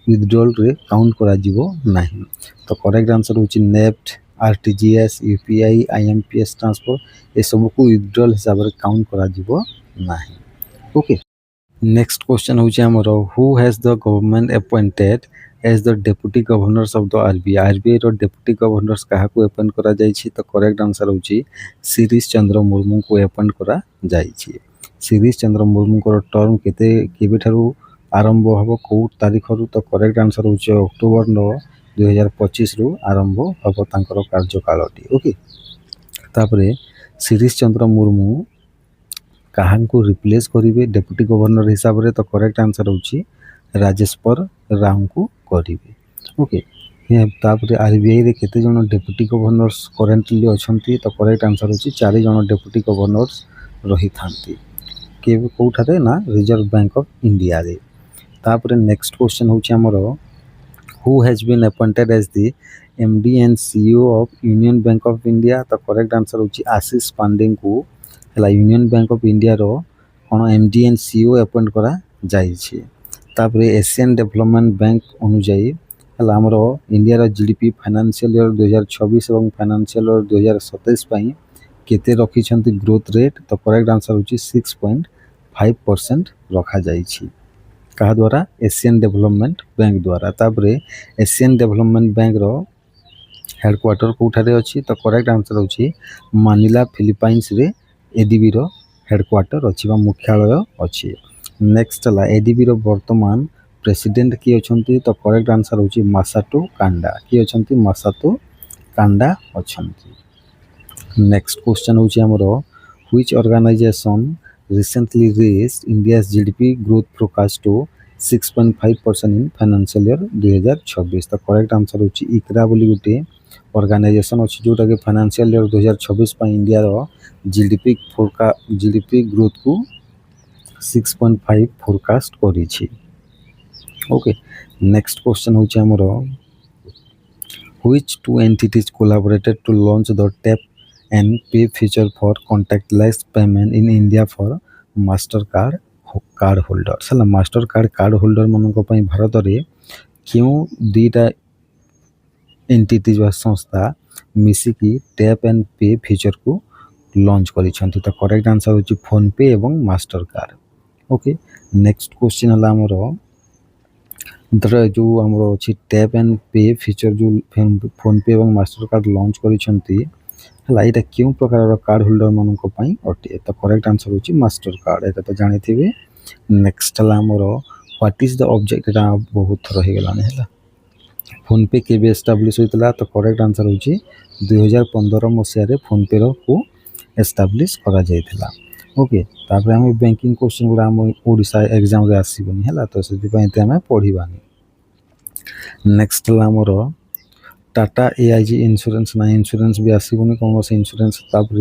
विथड्रॉल रे काउंट करा जीवो नहीं। तो करेक्ट आंसर हूँ NEFT RTGS UPI IMPS transfer ये सब को विथड्रॉल हिसाब से काउंट करा जीवो नहीं। ओके नेक्स्ट क्वेश्चन हूँ हमर who has the government appointed as the deputy governors of the RBI रो डेप्यूटी गवर्नर्स कहा को अपॉइंट करा जाइछि। तो करेक्ट आंसर हूँ शिरीष चंद्र मुर्मू को अपॉइंट करा जाइछि। शिरीष चंद्र मुर्मू को टर्म केबे ठारू आरंभ हम कौ तारीख रु? तो करेक्ट आंसर हूँ अक्टोबर 9 2025 रु आरंभ हम तांकर कार्यकालटी। ओके तापरे शिरीष चंद्र मुर्मू कहा को रिप्लेस करेंगे डेप्यूटी गवर्नर हिसाब से? तो करेक्ट आंसर हूँ राजेश्वर राव को करेंगे। ओके तापर RBI रे केते जन डेप्यूटी गवर्नर्स करेंटली अच्छी? तो करेक्ट आंसर हूँ 4 जन डेप्यूटी गवर्नर्स रही था कौठारे ना रिजर्व बैंक ऑफ इंडिया रे। तापर नेक्स्ट क्वेश्चन हूँ हमर who has been appointed as the MD and CEO ऑफ यूनियन बैंक ऑफ इंडिया? तो करेक्ट आंसर हूँ आशीष पांडे को है यूनियन बैंक ऑफ इंडिया रो कौन MD एंड CEO अपॉइंट करा जाइए। तापर एशियन डेवलपमेंट बैंक अनुजाई है आमर इंडिया रो GDP फाइनेंशियल ईयर 2026 और फाइनेंशियल ईयर 2027 पाई केते रखिछंती ग्रोथ रेट? तो करेक्ट आंसर हूँ 6.5% रखा जाइए कहा द्वारा एशियन डेवलपमेंट बैंक द्वारा। तापर एशियन डेवलपमेंट बैंक रो हेडक्वार्टर कौठारे अच्छी? तो करेक्ट आंसर हूँ मानिला फिलिपाइंस रे ADB रो हेडक्वार्टर अच्छी मुख्यालय अच्छी। नेक्स्ट है ADB रो वर्तमान प्रेसिडेंट किए अच्छी? तो करेक्ट आंसर हूँ मासाटो कांडा किए अच्छी मासाटो कांडा अच्छी। नेक्स्ट क्वेश्चन हूँ हमर which organisation recently raised India's GDP growth forecast to 6.5% in financial year 2026। तो करेक्ट आंसर हूँ इकरा बोली गोटे ऑर्गेनाइजेशन अच्छी जोटा कि financial year 2026 India GDP growth को 6.5 फोरकास्ट करिछि। ओके नेक्स्ट क्वेश्चन होछि हमर which two entities collaborated to launch the tap and pay feature for contactless payment in India for Mastercard card holder सला मास्टर कार्ड होल्डर मानक पई भारत रे क्यों दीटा एंटिटीज वा संस्था मिसिकी टैप एंड पे फीचर को लॉन्च करिसंती। तो करेक्ट आंसर होची फोन पे एवं master card. Okay next question हला हमरो जो हमरो अछि टैप एंड पे फीचर जो फोन पे एवं मास्टर कार्ड लॉन्च करिसंती हला एटा क्यों प्रकार कार्ड होल्डर मानक पई अटे। तो करेक्ट आंसर होची मास्टर कार्ड एटा तो जानिथिबे। नेक्स्ट हला हमरो व्हाट इज द ऑब्जेक्ट एटा बहुत थर हे गेलाने हला फोन पे केबे एस्टाब्लिश होइतला। तो करेक्ट आंसर होची 2015 मसिया रे फोन पे रो को एस्टाब्लिश करा जायतिला। ओके तापर हम बैंकिंग क्वेश्चन गुडा हम ओडिसा एग्जाम रे आसीबनी हला तो सेति पई ते हम पढिबानी। नेक्स्ट हला हमरो टाटा एआईजी इंश्योरेंस ना इंश्योरेंस भी आसीबनी कोन से इंश्योरेंस तापर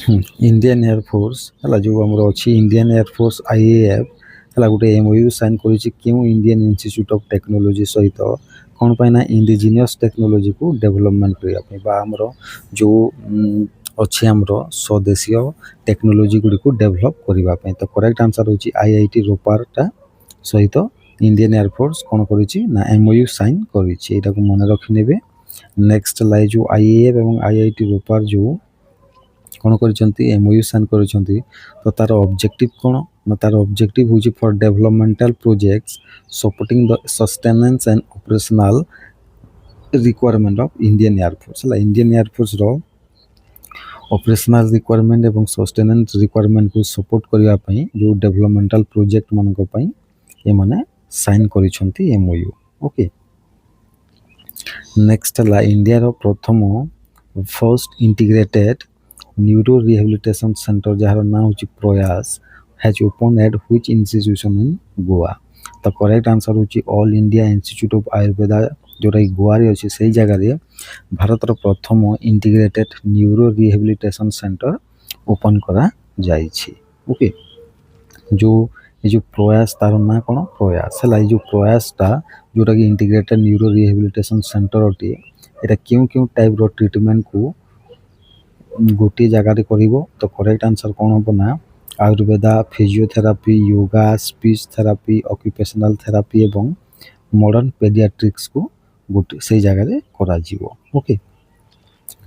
इंडियन एयर फोर्स हला जो हमरो अछि इंडियन एयर फोर्स आईएएफ हला गुटे एमओयू साइन करिछि क्यों इंडियन इंस्टीट्यूट ऑफ टेक्नोलॉजी सहित कोन पई ना इंडिजिनियस टेक्नोलॉजी को डेवलपमेंट करिया पई बा हमरो जो अछि हमरो स्वदेशीय टेक्नोलॉजी गुडी को डेवलप करिवा पई। तो करेक्ट आंसर होछि आईआईटी रोपारटा सहित इंडियन एयर फोर्स कोन करिछि ना एमओयू साइन करिछि एटा को मन रखि नेबे। नेक्स्ट लाई जो आईएएफ एवं आईआईटी रोपार जो कोन करिसंती एमओयू साइन करिसंती तो तार ऑब्जेक्टिव कोन ना तार ऑब्जेक्टिव होछि for developmental projects supporting the sustenance and operational requirement of Indian air force ला इंडियन एयर फोर्स रो ऑपरेशनल रिक्वायरमेंट एवं सस्टेनेंस रिक्वायरमेंट को सपोर्ट करिया पई जो डेवलपमेंटल प्रोजेक्ट मानक पई ए माने साइन करिसंती एमओयू। ओके नेक्स्ट ला इंडिया रो प्रथम first integrated neuro rehabilitation centre जहार ना होची Prayas has open at which institution in Goa. तो करेक्ट आंसर होची all India institute of Ayurveda जोरा गोवा रे अछि सेही जगह रे भारत रो प्रथम integrated neuro rehabilitation centre open करा जाई छी। ओके जो ये जो प्रयास तार ना कोन प्रयास हला जो प्रयास ता जोरा कि इंटीग्रेटेड न्यूरो रिहेबिलिटेशन सेंटर अटे एटा क्यों क्यों टाइप रो ट्रीटमेंट को गोटे जगह करिवो। तो करेक्ट आंसर कोन हो ना Ayurveda physiotherapy yoga speech therapy occupational therapy एवं मॉडर्न पेडियाट्रिक्स को गोटे से जगह रे करा जीवो। ओके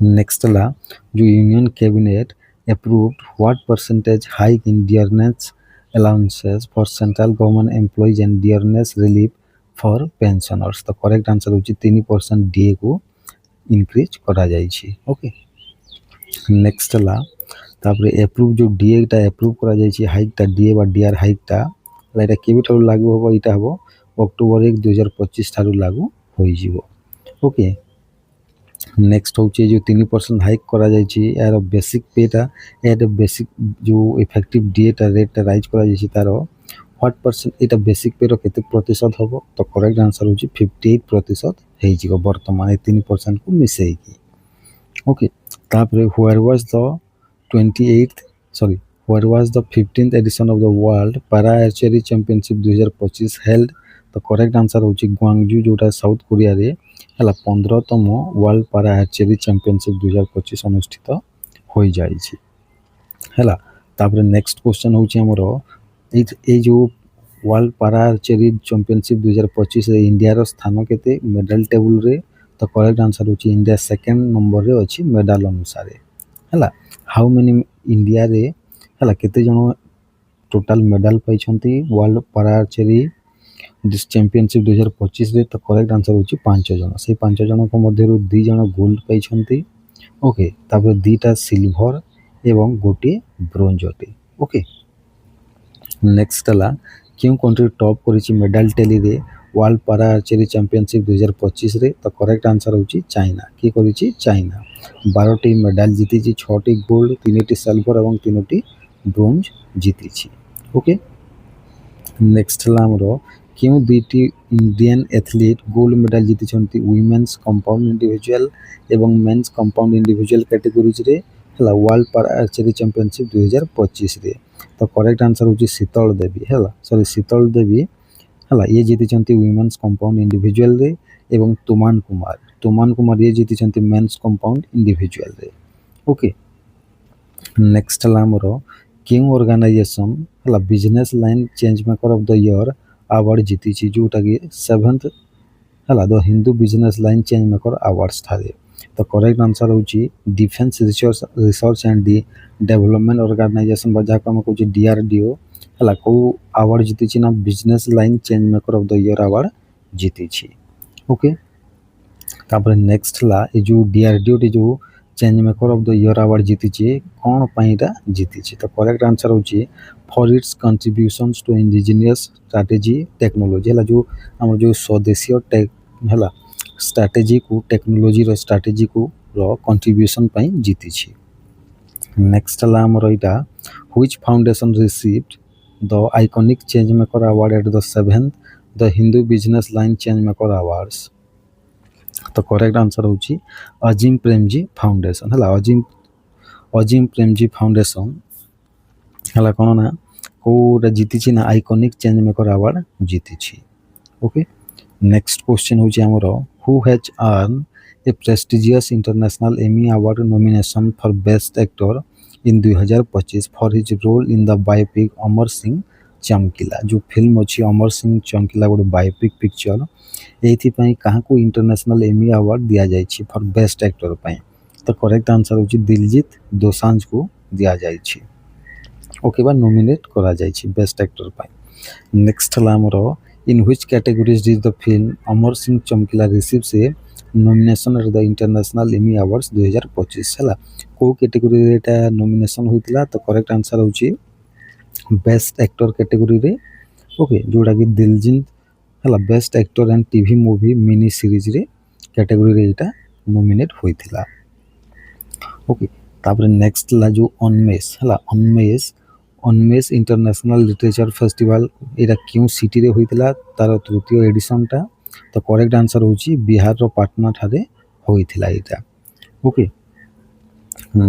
नेक्स्ट ला जो union cabinet approved what percentage hike in dearness allowances for central government employees and dearness relief for pensioners. तो करेक्ट आंसर होची 3% डीए को इंक्रीज करा जाई छी। ओके नेक्स्ट ला तापर अप्रूव जो डीए टा अप्रूव करा जाई छी हाइक टा डीए बा डीआर हाइक टा लाइटा केबे ठारू लागू होबो इटा होबो अक्टोबर 1 2025 ठारू लागू होई जीवो। ओके नेक्स्ट होची जो 3% हाइक करा जाई छी यार बेसिक पे टा एट बेसिक जो इफेक्टिव डीए टा रेट टा राइज करा जाई छी तारो व्हाट परसेंट इटा बेसिक पे रो केते प्रतिशत होबो। तो करेक्ट आंसर होची 58% हेई जीवो वर्तमान 3% को मिसेई की। ओके तापर where was the 15th edition of the world para archery championship 2025 held। तो करेक्ट आंसर होची ग्वांगजू जोटा साउथ कोरिया रे हला 15तम वर्ल्ड पारा आर्चरी चैंपियनशिप 2025 अनुष्ठित होई जाई छी हला। तापर नेक्स्ट क्वेश्चन होची हमरो ए जो वर्ल्ड पारा आर्चरी चैंपियनशिप 2025 रे इंडिया रो स्थान केते मेडल टेबल रे। तो करेक्ट आंसर होची इंडिया सेकंड नंबर रे अछि मेडल अनुसार हला। हाउ मेनी इंडिया रे हला केते जण टोटल मेडल पाई छंती world para archery this championship 2025 रे। तो करेक्ट आंसर होची 5 जण से 5 जण को मध्ये 2 जण गोल्ड पाई छंती। ओके तापर 2टा सिल्वर एवं गोटे ब्रोंज अटे। ओके नेक्स्ट ला क्यों कंट्री टॉप करिछि मेडल टेली रे वर्ल्ड पारा आर्चरी चैंपियनशिप 2025 रे। तो करेक्ट आंसर होची चाइना की करिछि चाइना 12टी मेडल जीति छी 6टी गोल्ड 3टी सिल्वर एवं 3टी ब्रोंज जीति छी। ओके नेक्स्ट ला हमरो क्यों 2टी इंडियन एथलीट गोल्ड मेडल जीति छंती वुमेन्स कंपाउंड इंडिविजुअल एवं मेंस कंपाउंड इंडिविजुअल कैटेगरीज रे ହେଲା ୱାର୍ଲଡ ପାରା ଆର୍ଚେରୀ ଚମ୍पिଅନशिପ୍ 2025 ତ କରେକ୍ଟ ଆନ୍ସର ହେଉଛି ଶୀତଳ ଦେବୀ ହେଲା ଶୀତଳ ଦେବୀ ହେଲା ଇଏ ଜିତିଛନ୍ତି ୱିମେନ୍ସ କମ୍ପାଉଣ୍ଡ ଇଣ୍ଡିଭିଜୁଆଲରେ ଏବଂ ତୁମାନ କୁମାର ଇଏ ଜିତିଛନ୍ତି ମେନ୍ସ କମ୍ପାଉଣ୍ଡ ଇଣ୍ଡିଭିଜୁଆଲରେ ଓକେ ନେକ୍ସଟ ହେଲା ଆମର କେଉଁ ଅର୍ଗାନାଇଜେସନ୍ ହେଲା business line change maker of the year award ଜିତିଛି ଯେଉଁଟାକି 7th ହେଲା the Hindu business line change maker awards ଠାରେ ତ କରେକ୍ଟ ଆନ୍ସର ହେଉଛି defence research and D development organisation ବା ଯାହାକୁ ଆମେ କହୁଛେ DRDO ହେଲା କେଉଁ ଆୱାର୍ଡ଼ ଜିତିଛି ନା business line change maker of the year award ଜିତିଛି ଓକେ ତାପରେ ନେକ୍ସଟ ହେଲା ଏ ଯେଉଁ DRDOଟି ଯେଉଁ change maker of the year award ଜିତିଛି କ'ଣ ପାଇଁ ଏଇଟା ଜିତିଛି ତ କରେକ୍ଟ ଆନ୍ସର ହେଉଛି for its contributions to indigenous strategy technology ହେଲା ଯେଉଁ ଆମର ଯେଉଁ ସ୍ୱଦେଶୀୟ ହେଲା ଷ୍ଟ୍ରାଟେଜିକୁ ଟେକ୍ନୋଲୋଜିର ଷ୍ଟ୍ରାଟେଜିକୁ କଣ୍ଟ୍ରିବ୍ୟୁସନ୍ ପାଇଁ ଜିତିଛି ନେକ୍ସଟ ହେଲା ଆମର ଏଇଟା which foundation received the iconic change maker award at the 7th the Hindu business line change maker awards ତ କରେକ୍ଟ ଆନ୍ସର ହେଉଛି ଅଜିମ୍ ପ୍ରେମଜୀ ଫାଉଣ୍ଡେସନ୍ ହେଲା ଅଜିମ୍ ପ୍ରେମଜୀ ଫାଉଣ୍ଡେସନ୍ ହେଲା କ'ଣ ନା କେଉଁଟା ଜିତିଛି ନା ଆଇକନିକ୍ ଚେଞ୍ଜ ମେକର ଆୱାର୍ଡ଼ ଜିତିଛି ଓକେ ନେକ୍ସଟ କ୍ୱେଶ୍ଚିନ୍ ହେଉଛି ଆମର who has earned a prestigious international Emmy award nomination for best actor in 2025 for his role in the biopic Amar Singh Chamkila ଯେଉଁ ଫିଲ୍ମ ଅଛି ଅମର ସିଂ ଚମକିଲା ଗୋଟେ ବାୟୋପିକ୍ ପିକ୍ଚର ଏଇଥିପାଇଁ କାହାକୁ ଇଣ୍ଟରନ୍ୟାସନାଲ୍ ଏମି ଆୱାର୍ଡ଼ ଦିଆଯାଇଛି ଫର୍ ବେଷ୍ଟ ଆକ୍ଟର ପାଇଁ ତ କରେକ୍ଟ ଆନ୍ସର ହେଉଛି ଦିଲଜିତ ଦୋସାଞ୍ଜକୁ ଦିଆଯାଇଛି ଓକେ ବା ନୋମିନେଟ୍ କରାଯାଇଛି ବେଷ୍ଟ ଆକ୍ଟର ପାଇଁ ନେକ୍ସଟ ହେଲା ଆମର in which categories did the film Amar Singh Chamkila receives a nomination at the International Emmy Awards 2025 ହେଲା କୋଉ କ୍ୟାଟେଗୋରୀରେ ଏଟା ନୋମିନେସନ୍ ହୋଇଥିଲା ତ କରେକ୍ଟ ଆନ୍ସର ହେଉଛି ବେଷ୍ଟ ଆକ୍ଟର କ୍ୟାଟେଗୋରୀରେ ଓକେ ଯେଉଁଟାକି ଦିଲଜିତ ହେଲା best actor and TV movie mini ସିରିଜରେ କ୍ୟାଟେଗୋରୀରେ ଏଇଟା ନୋମିନେଟ୍ ହୋଇଥିଲା ଓକେ ତାପରେ ନେକ୍ସଟ ହେଲା ଯେଉଁ ଅନମେଷ ଇଣ୍ଟରନ୍ୟାସନାଲ୍ ଲିଟରେଚର ଫେଷ୍ଟିଭାଲ ଏଇଟା କେଉଁ ସିଟିରେ ହୋଇଥିଲା ତାର ତୃତୀୟ ଏଡିସନଟା ତ କରେକ୍ଟ ଆନ୍ସର ହେଉଛି ବିହାରର ପାଟନା ଠାରେ ହୋଇଥିଲା ଏଇଟା ଓକେ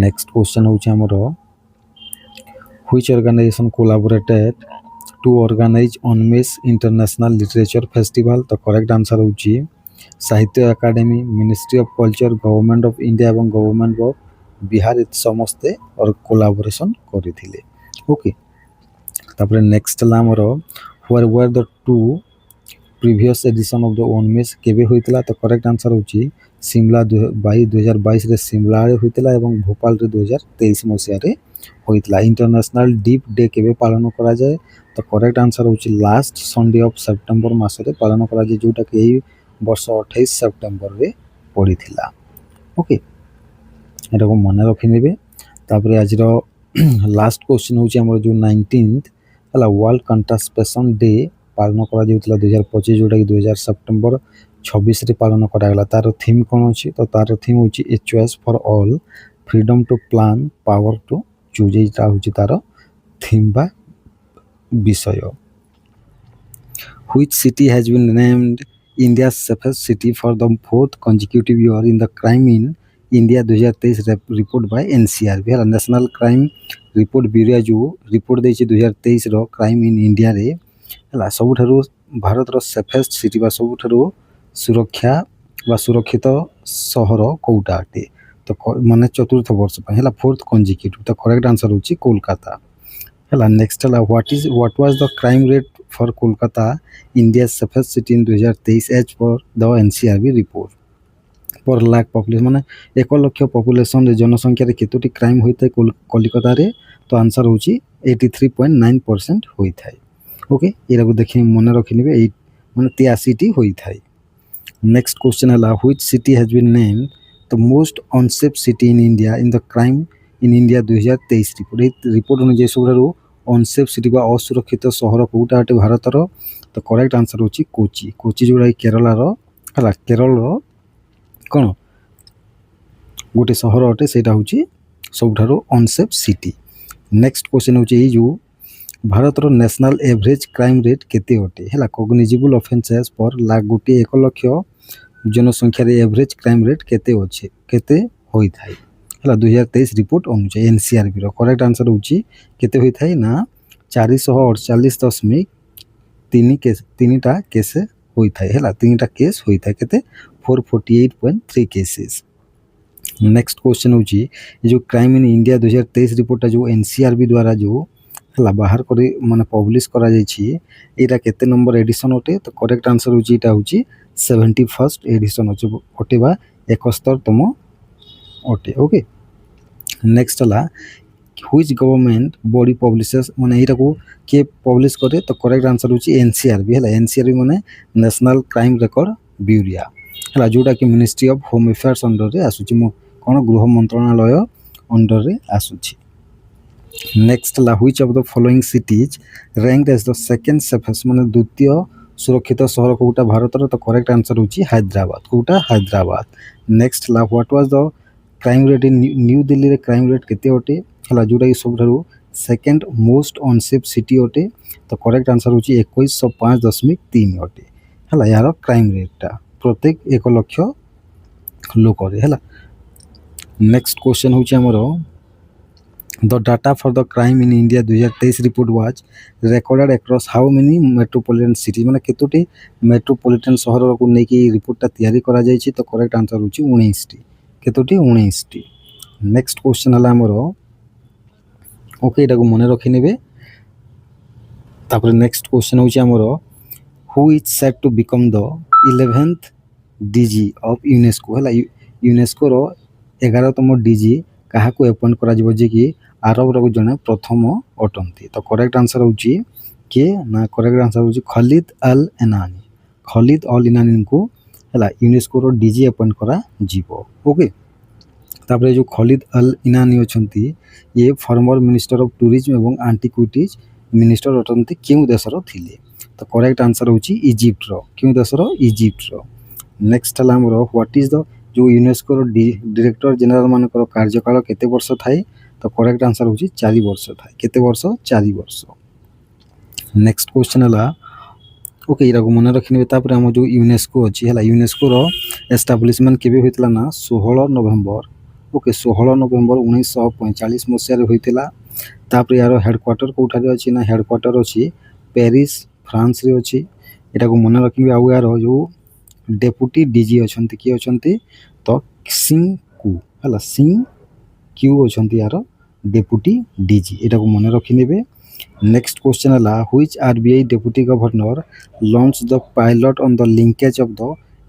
ନେକ୍ସଟ କ୍ୱେଶ୍ଚନ୍ ହେଉଛି ଆମର which organisation collaborated to organise Unmesh international literature festival ତ କରେକ୍ଟ ଆନ୍ସର ହେଉଛି Sahitya Akademi ministry of culture government of India ଏବଂ ଗଭର୍ଣ୍ଣମେଣ୍ଟ ଅଫ୍ ବିହାର ସମସ୍ତେ କୋଲାବୋରେସନ୍ କରିଥିଲେ ଓକେ ତାପରେ ନେକ୍ସଟ ହେଲା ଆମର where were the two previous edition of the Unmesh କେବେ ହୋଇଥିଲା ତ କରେକ୍ଟ ଆନ୍ସର ହେଉଛି ସିମଲା 2022ରେ ସିମଲାରେ ହୋଇଥିଲା ଏବଂ ଭୋପାଳରେ 2023 ମସିହାରେ ହୋଇଥିଲା ଇଣ୍ଟରନ୍ୟାସନାଲ୍ ଡିପ୍ ଡେ କେବେ ପାଳନ କରାଯାଏ ତ କରେକ୍ଟ ଆନ୍ସର ହେଉଛି ଲାଷ୍ଟ ସଣ୍ଡେ ଅଫ୍ ସେପ୍ଟେମ୍ବର ମାସରେ ପାଳନ କରାଯାଏ ଯେଉଁଟାକି ଏହି ବର୍ଷ 28 ସେପ୍ଟେମ୍ବରରେ ପଡ଼ିଥିଲା ଓକେ ଏଟାକୁ ମନେ ରଖିନେବେ ତାପରେ ଆଜିର ଲାଷ୍ଟ କ୍ୱେଶ୍ଚିନ୍ ହେଉଛି ଆମର ଯେଉଁ 19th ହେଲା ୱାର୍ଲଡ କଣ୍ଟ୍ରାସେପ୍ସନ୍ ଡେ ପାଳନ କରାଯାଉଥିଲା 2025 ଯେଉଁଟାକି 2000 ସେପ୍ଟେମ୍ବର 26ରେ ପାଳନ କରାଗଲା ତାର ଥିମ୍ କ'ଣ ଅଛି ତ ତାର ଥିମ୍ ହେଉଛି a choice for all freedom to plan power to choose ଏଇଟା ହେଉଛି ତାର ଥିମ୍ ବା ବିଷୟ Which city has been named India's safest city for the 4th consecutive year in the crime in India 2023 report by NCRB ହେଲା ନ୍ୟାସନାଲ୍ କ୍ରାଇମ୍ ରିପୋର୍ଟ ବ୍ୟୁରୋ ଯେଉଁ ରିପୋର୍ଟ ଦେଇଛି 2023ର କ୍ରାଇମ୍ ଇନ୍ ଇଣ୍ଡିଆରେ ହେଲା ସବୁଠାରୁ ଭାରତର ସେଫେଷ୍ଟ ସିଟି ବା ସବୁଠାରୁ ସୁରକ୍ଷିତ ସହର କେଉଁଟା ଅଟେ ତ ମାନେ ଚତୁର୍ଥ ବର୍ଷ ପାଇଁ ହେଲା 4th consecutive ତ କରେକ୍ଟ ଆନ୍ସର ହେଉଛି କୋଲକାତା ହେଲା ନେକ୍ସଟ ହେଲା what was the crime rate for Kolkata ଇଣ୍ଡିଆ's safest city in 2023 as per the NCRB report पर लाख पपुलेसन माने 1 लक्ष पपुलेसन जनसंख्या केतोटी क्राइम होता है कलिकतारे तो आंसर होची 83.9% होता है ओके ये देखिए मन रखिने माने 83टी होता है नेक्स्ट क्वेश्चन है which city has been named the most unsafe city in India in the crime in India 2023 report अनुसार सबुठारु अनसेफ सिटी बा असुरक्षित सहर कोटा अटे भारतर तो करेक्ट आंसर होची कोची जोड़ा केरलार हला केरल कौन गोटे सहर अटे से सबुठारु अनसेफ सिटी नेक्स्ट क्वेश्चन होची जो भारतर नेशनल एवरेज क्राइम रेट केते अटे हैला कॉग्निजिबल ऑफेंसेस पर लाख गोटे 1 लक्ष जनसंख्या रे एवरेज क्राइम रेट केते होई थाए ହେଲା 2023 ରିପୋର୍ଟ ଅନୁଯାୟୀ ଏନସିଆରବି ର କରେକ୍ଟ ଆନ୍ସର ହେଉଛି କେତେ ହୋଇଥାଏ ନା 448.3 କେସ୍ ହୋଇଥାଏ ହେଲା 3ଟା କେସ୍ ହୋଇଥାଏ କେତେ 448.3 କେसेस। ନେକ୍ସଟ କ୍ୱେଶ୍ଚନ୍ ହେଉଛି ଏ ଯେଉଁ କ୍ରାଇମ୍ ଇନ୍ ଇଣ୍ଡିଆ 2023 ରିପୋର୍ଟଟା ଯେଉଁ ଏନସିଆରବି ଦ୍ୱାରା ଯେଉଁ ହେଲା ବାହାର କରି ମାନେ ପବ୍ଲିଶ କରାଯାଇଛି ଏଇଟା କେତେ ନମ୍ବର ଏଡିସନ୍ ଅଟେ ତ କରେକ୍ଟ ଆନ୍ସର ହେଉଛି ଏଇଟା ହେଉଛି 71st ଏଡିସନ୍ ଅଟେ ବା 71ତମ ଅଟେ ଓକେ। ନେକ୍ସଟ ହେଲା ହୁଇଚ୍ ଗଭର୍ଣ୍ଣମେଣ୍ଟ ବଡି ପବ୍ଲିଶେସ୍ ମାନେ ଏଇଟାକୁ କିଏ ପବ୍ଲିଶ କରେ ତ କରେକ୍ଟ ଆନ୍ସର ହେଉଛି ଏନସିଆରବି ହେଲା ଏନସିଆରବି ମାନେ ନ୍ୟାସନାଲ୍ କ୍ରାଇମ୍ ରେକର୍ଡ ବ୍ୟୁରୋ ହେଲା ଯେଉଁଟାକି ମିନିଷ୍ଟ୍ରି ଅଫ୍ ହୋମ୍ ଆଫେୟାର୍ସ ଅଣ୍ଡରରେ ଆସୁଛି କ'ଣ ଗୃହ ମନ୍ତ୍ରଣାଳୟ ଅଣ୍ଡରରେ ଆସୁଛି। ନେକ୍ସଟ ହେଲା which of the following cities ranked as the second safest ମାନେ ଦ୍ୱିତୀୟ ସୁରକ୍ଷିତ ସହର କେଉଁଟା ଭାରତର ତ କରେକ୍ଟ ଆନ୍ସର ହେଉଛି ହାଇଦ୍ରାବାଦ କେଉଁଟା ହାଇଦ୍ରାବାଦ। ନେକ୍ସଟ ହେଲା what was the crime rate in new ଦିଲ୍ଲୀରେ କ୍ରାଇମ୍ ରେଟ୍ କେତେ ଅଟେ ହେଲା ଯେଉଁଟାକି ସବୁଠାରୁ ସେକେଣ୍ଡ ମୋଷ୍ଟ ଅନସେଫ୍ ସିଟି ଅଟେ ତ କରେକ୍ଟ ଆନ୍ସର ହେଉଛି 2105.3 ଅଟେ ହେଲା ଏହାର କ୍ରାଇମ୍ ରେଟ୍ଟା ପ୍ରତ୍ୟେକ 1 ଲକ୍ଷ ଲୋକରେ ହେଲା। ନେକ୍ସଟ କ୍ୱେଶ୍ଚନ୍ ହେଉଛି ଆମର the data for the crime in India 2023 report was recorded across how many metropolitan city ମାନେ କେତୋଟି ମେଟ୍ରୋପଲିଟାନ୍ ସହରକୁ ନେଇକି ଏହି ରିପୋର୍ଟଟା ତିଆରି କରାଯାଇଛି ତ କରେକ୍ଟ ଆନ୍ସର ହେଉଛି 19ଟି କେତୋଟି 19ଟି। ନେକ୍ସଟ କ୍ୱେଶ୍ଚନ୍ ହେଲା ଆମର ଓକେ ଏଟାକୁ ମନେ ରଖିନେବେ। ତାପରେ ନେକ୍ସଟ କ୍ୱେଶ୍ଚନ୍ ହେଉଛି ଆମର who is set to become the 11th DG of UNESCO ହେଲା ୟୁନେସ୍କୋର 11ତମ ଡିଜି କାହାକୁ ଆପଏଣ୍ଟ କରାଯିବ ଯିଏକି ଆରବର ଜଣେ ପ୍ରଥମ ଅଟନ୍ତି ତ କରେକ୍ଟ ଆନ୍ସର ହେଉଛି କିଏ ନା କରେକ୍ଟ ଆନ୍ସର ହେଉଛି ଖଲିଦ ଅଲ୍ ଇନାନି ଖଲିଦ ଅଲ୍ ଇନାନିଙ୍କୁ ହେଲା ୟୁନେସ୍କୋର ଡିଜି ଆପଏଣ୍ଟ କରାଯିବ ଓକେ। ତାପରେ ଯେଉଁ ଖଲିଦ ଅଲ୍ ଇନାନି ଅଛନ୍ତି ଇଏ ଫର୍ମର ମିନିଷ୍ଟର ଅଫ୍ ଟୁରିଜମ ଏବଂ ଆଣ୍ଟିକ୍ୱିଟିଜ୍ ମିନିଷ୍ଟର ଅଟନ୍ତି କେଉଁ ଦେଶର ଥିଲେ ତ କରେକ୍ଟ ଆନ୍ସର ହେଉଛି ଇଜିପ୍ଟର କେଉଁ ଦେଶର ଇଜିପ୍ଟର। ନେକ୍ସଟ ହେଲା ଆମର ହ୍ୱାଟ୍ ଇଜ୍ ଦ ଯେଉଁ ୟୁନେସ୍କୋର ଡିରେକ୍ଟର ଜେନେରାଲ ମାନଙ୍କର କାର୍ଯ୍ୟକାଳ କେତେ ବର୍ଷ ଥାଏ ତ କରେକ୍ଟ ଆନ୍ସର ହେଉଛି 4 ବର୍ଷ ଥାଏ କେତେ ବର୍ଷ 4 ବର୍ଷ। ନେକ୍ସଟ କ୍ୱେଶ୍ଚନ୍ ହେଲା ଓକେ ଏଇଟାକୁ ମନେ ରଖିନେବେ। ତାପରେ ଆମ ଯେଉଁ ୟୁନେସ୍କୋ ଅଛି ହେଲା ୟୁନେସ୍କୋର ଏଷ୍ଟାବ୍ଲିଶମେଣ୍ଟ କେବେ ହୋଇଥିଲା ନା 16 ନଭେମ୍ବର ଓକେ 16 ନଭେମ୍ବର 1945 ମସିହାରେ ହୋଇଥିଲା। ତାପରେ ଏହାର ହେଡ଼କ୍ୱାର୍ଟର କେଉଁଠାରେ ଅଛି ନା ହେଡ଼କ୍ୱାର୍ଟର ଅଛି ପ୍ୟାରିସ ଫ୍ରାନ୍ସରେ ଅଛି ଏଟାକୁ ମନେ ରଖିବେ। ଆଉ ଏହାର ଯେଉଁ ଡେପୁଟି ଡିଜି ଅଛନ୍ତି କିଏ ଅଛନ୍ତି ତ ସିଂ କ୍ୟୁ ହେଲା ସିଂ କ୍ୟୁ ଅଛନ୍ତି ଏହାର ଡେପୁଟି ଡିଜି ଏଟାକୁ ମନେ ରଖିନେବେ। ନେକ୍ସଟ କ୍ୱେଶ୍ଚନ୍ ହେଲା which RBI deputy governor launch the pilot on the linkage of the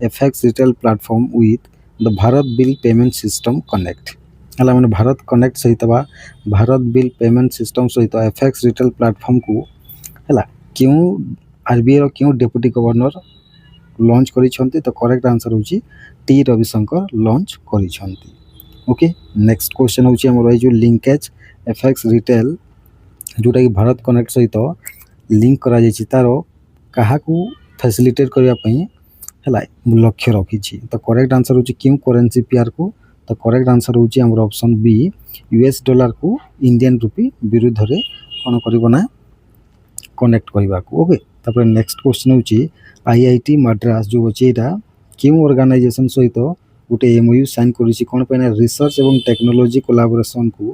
FX retail platform with the Bharat Bill Payment System connect ହେଲା ମାନେ ଭାରତ କନେକ୍ଟ ସହିତ ବା ଭାରତ ବିଲ୍ ପେମେଣ୍ଟ ସିଷ୍ଟମ ସହିତ ଏଫଏକ୍ସ ରିଟେଲ ପ୍ଲାଟଫର୍ମକୁ ହେଲା କେଉଁ ଆରବିଆଇର କେଉଁ ଡେପୁଟି ଗଭର୍ଣ୍ଣର ଲଞ୍ଚ କରିଛନ୍ତି ତ କରେକ୍ଟ ଆନ୍ସର ହେଉଛି ଟି ରବିଶଙ୍କର ଲଞ୍ଚ କରିଛନ୍ତି ଓକେ। ନେକ୍ସଟ କ୍ୱେଶ୍ଚନ୍ ହେଉଛି ଆମର ଏଇ ଯେଉଁ ଲିଙ୍କେଜ୍ ଏଫଏକ୍ସ ରିଟେଲ ଯେଉଁଟାକି ଭାରତ କନେକ୍ଟ ସହିତ ଲିଙ୍କ କରାଯାଇଛି ତାର କାହାକୁ ଫ୍ୟାସିଲିଟେଟ୍ କରିବା ପାଇଁ ହେଲା ଲକ୍ଷ୍ୟ ରଖିଛି ତ କରେକ୍ଟ ଆନ୍ସର ହେଉଛି କେଉଁ କରେନ୍ସି ପେୟାରକୁ ତ କରେକ୍ଟ ଆନ୍ସର ହେଉଛି ଆମର ଅପସନ୍ ବି ୟୁଏସ୍ ଡଲାରକୁ ଇଣ୍ଡିଆନ ରୁପି ବିରୁଦ୍ଧରେ କ'ଣ କରିବ ନା କନେକ୍ଟ କରିବାକୁ ଓକେ। ତାପରେ ନେକ୍ସଟ କ୍ୱେଶ୍ଚନ୍ ହେଉଛି ଆଇଆଇଟି ମାଡ୍ରାସ ଯେଉଁ ଅଛି ଏଇଟା କେଉଁ ଅର୍ଗାନାଇଜେସନ୍ ସହିତ ଗୋଟେ MOU ସାଇନ୍ କରିଛି କ'ଣ ପାଇଁ ନା ରିସର୍ଚ୍ଚ ଏବଂ ଟେକ୍ନୋଲୋଜି କୋଲାବୋରେସନକୁ